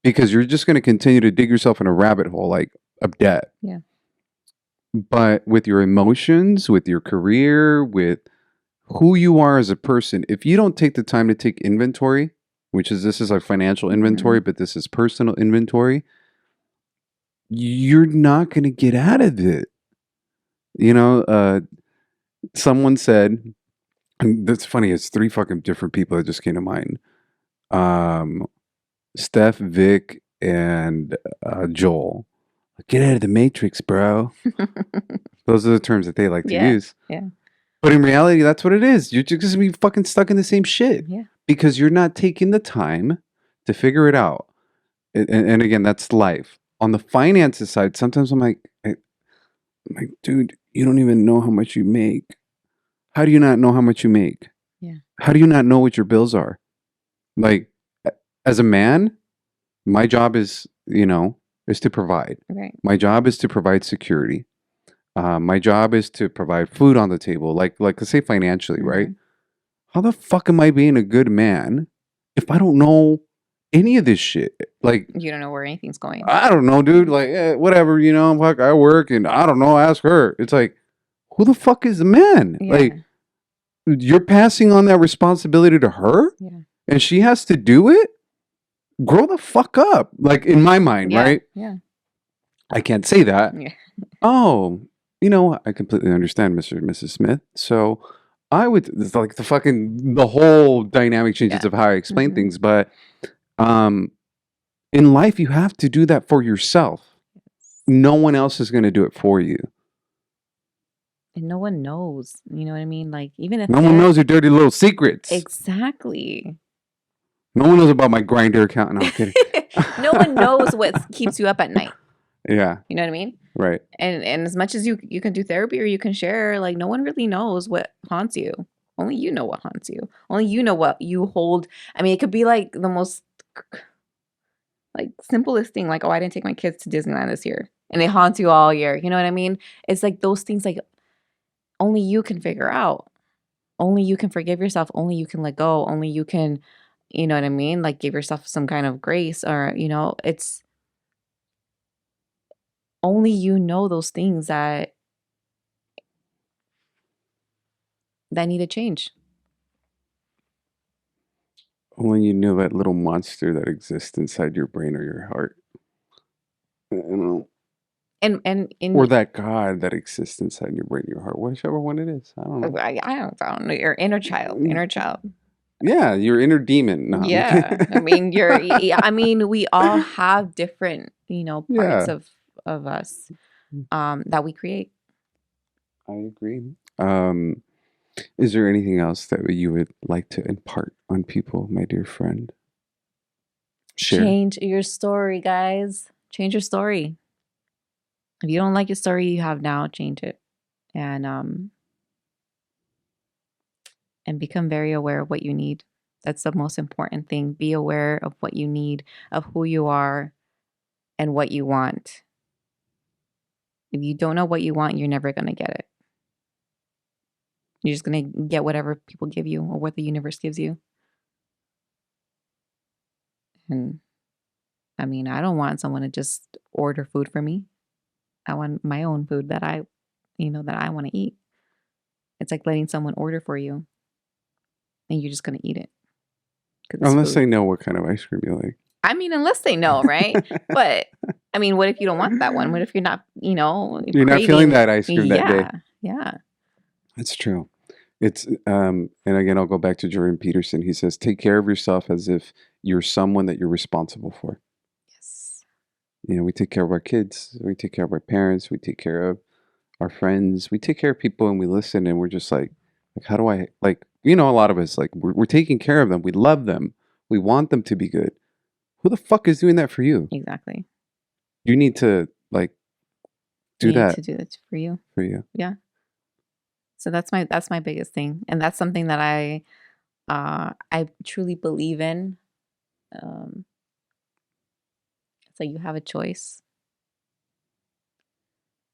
because you're just going to continue to dig yourself in a rabbit hole like of debt. Yeah. But with your emotions, with your career, with who you are as a person, if you don't take the time to take inventory, this is like financial inventory, Mm-hmm. but this is personal inventory, you're not going to get out of it. You know, someone said, and that's funny, it's three fucking different people that just came to mind. Um, Steph, Vic, and Joel. Get out of the matrix, bro. Those are the terms that they like to Yeah. use. Yeah. But in reality, that's what it is. You're just gonna be fucking stuck in the same shit Yeah. because you're not taking the time to figure it out. And again, that's life. On the finances side, sometimes I'm like, dude, you don't even know how much you make. How do you not know how much you make? Yeah. How do you not know what your bills are? Like, as a man, my job is to provide. Right. My job is to provide security. My job is to provide food on the table, like let's say financially, right? Mm-hmm. How the fuck am I being a good man if I don't know any of this shit? Like, You don't know where anything's going. I don't know, dude. Like, whatever, fuck, I work and I don't know, ask her. It's like, who the fuck is the man? Yeah. Like, you're passing on that responsibility to her Yeah. and she has to do it? Grow the fuck up. Like, in my mind, Yeah. right? Yeah. I can't say that. Yeah. Oh, I completely understand, Mr. and Mrs. Smith. So I would, it's like the whole dynamic changes Yeah. of how I explain Mm-hmm. things. But in life, you have to do that for yourself. No one else is going to do it for you. And no one knows. You know what I mean? Like, even if No one knows your dirty little secrets. Exactly. No one knows about my Grindr account. No, I'm kidding. No one knows what keeps you up at night. Yeah. You know what I mean? Right. And as much as you can do therapy or you can share, like, no one really knows what haunts you. Only you know what haunts you. Only you know what you hold. I mean, it could be like the most like simplest thing, like, oh, I didn't take my kids to Disneyland this year, and it haunts you all year. You know what I mean? It's like those things, like, only you can figure out. Only you can forgive yourself. Only you can let go. Only you can, you know what I mean? Like, give yourself some kind of grace, or it's only you know those things that need to change. Only you know that little monster that exists inside your brain or your heart. You know. And Or that God that exists inside your brain, your heart, whichever one it is. I don't know. I don't know, your inner child. Yeah, your inner demon. No, Yeah, I mean, I mean, we all have different, parts yeah, of us, that we create. I agree. Is there anything else that you would like to impart on people, my dear friend? Share. Change your story, guys. Change your story. If you don't like your story you have now, change it, and become very aware of what you need. That's the most important thing. Be aware of what you need, of who you are, and what you want. If you don't know what you want, you're never going to get it. You're just going to get whatever people give you or what the universe gives you. And I mean, I don't want someone to just order food for me. I want my own food that I want to eat. It's like letting someone order for you and you're just going to eat it. Unless they know what kind of ice cream you like. I mean, unless they know, right? But I mean, what if you don't want that one? What if you're not, You're not feeling craving? that ice cream that day. Yeah, yeah, That's true. It's and again, I'll go back to Jordan Peterson. He says, "Take care of yourself as if you're someone that you're responsible for." yes, We take care of our kids, we take care of our parents, we take care of our friends, we take care of people, and we listen, and we're just like, how do I like? A lot of us like we're taking care of them. We love them. We want them to be good. Who the fuck is doing that for you? exactly. You need to like You do need that to do that for you. for you. Yeah. So that's my biggest thing, and that's something that I truly believe in. Um, so you have a choice,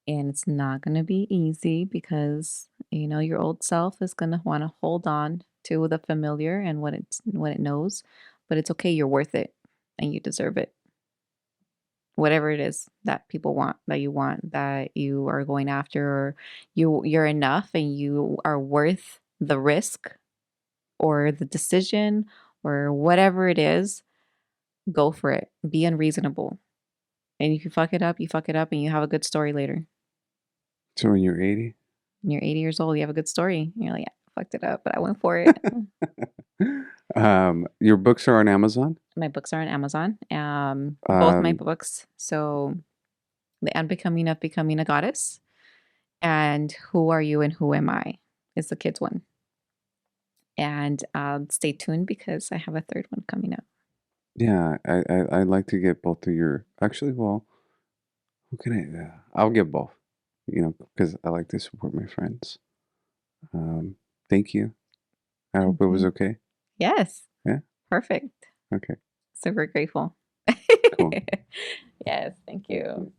and it's not going to be easy because your old self is going to want to hold on to the familiar and what it knows, but it's okay. You're worth it, and you deserve it. Whatever it is that people want, that you are going after, or you're enough, and you are worth the risk or the decision or whatever it is. Go for it. Be unreasonable. And if you fuck it up, you fuck it up, and you have a good story later. So when you're 80, When you're 80 years old, you have a good story. You're like, yeah, I fucked it up, but I went for it. your books are on Amazon. My books are on Amazon. Both my Um, books. So, The Unbecoming of Becoming a Goddess, and Who Are You and Who Am I is the kids one. And stay tuned because I have a third one coming up. yeah, I'd like to get both of your. Actually, well, who can I? I'll get both. Because I like to support my friends. Thank you. I hope it was Mhm. okay. Yes. Yeah. Perfect. Okay. Super grateful. Cool. Yes. Thank you.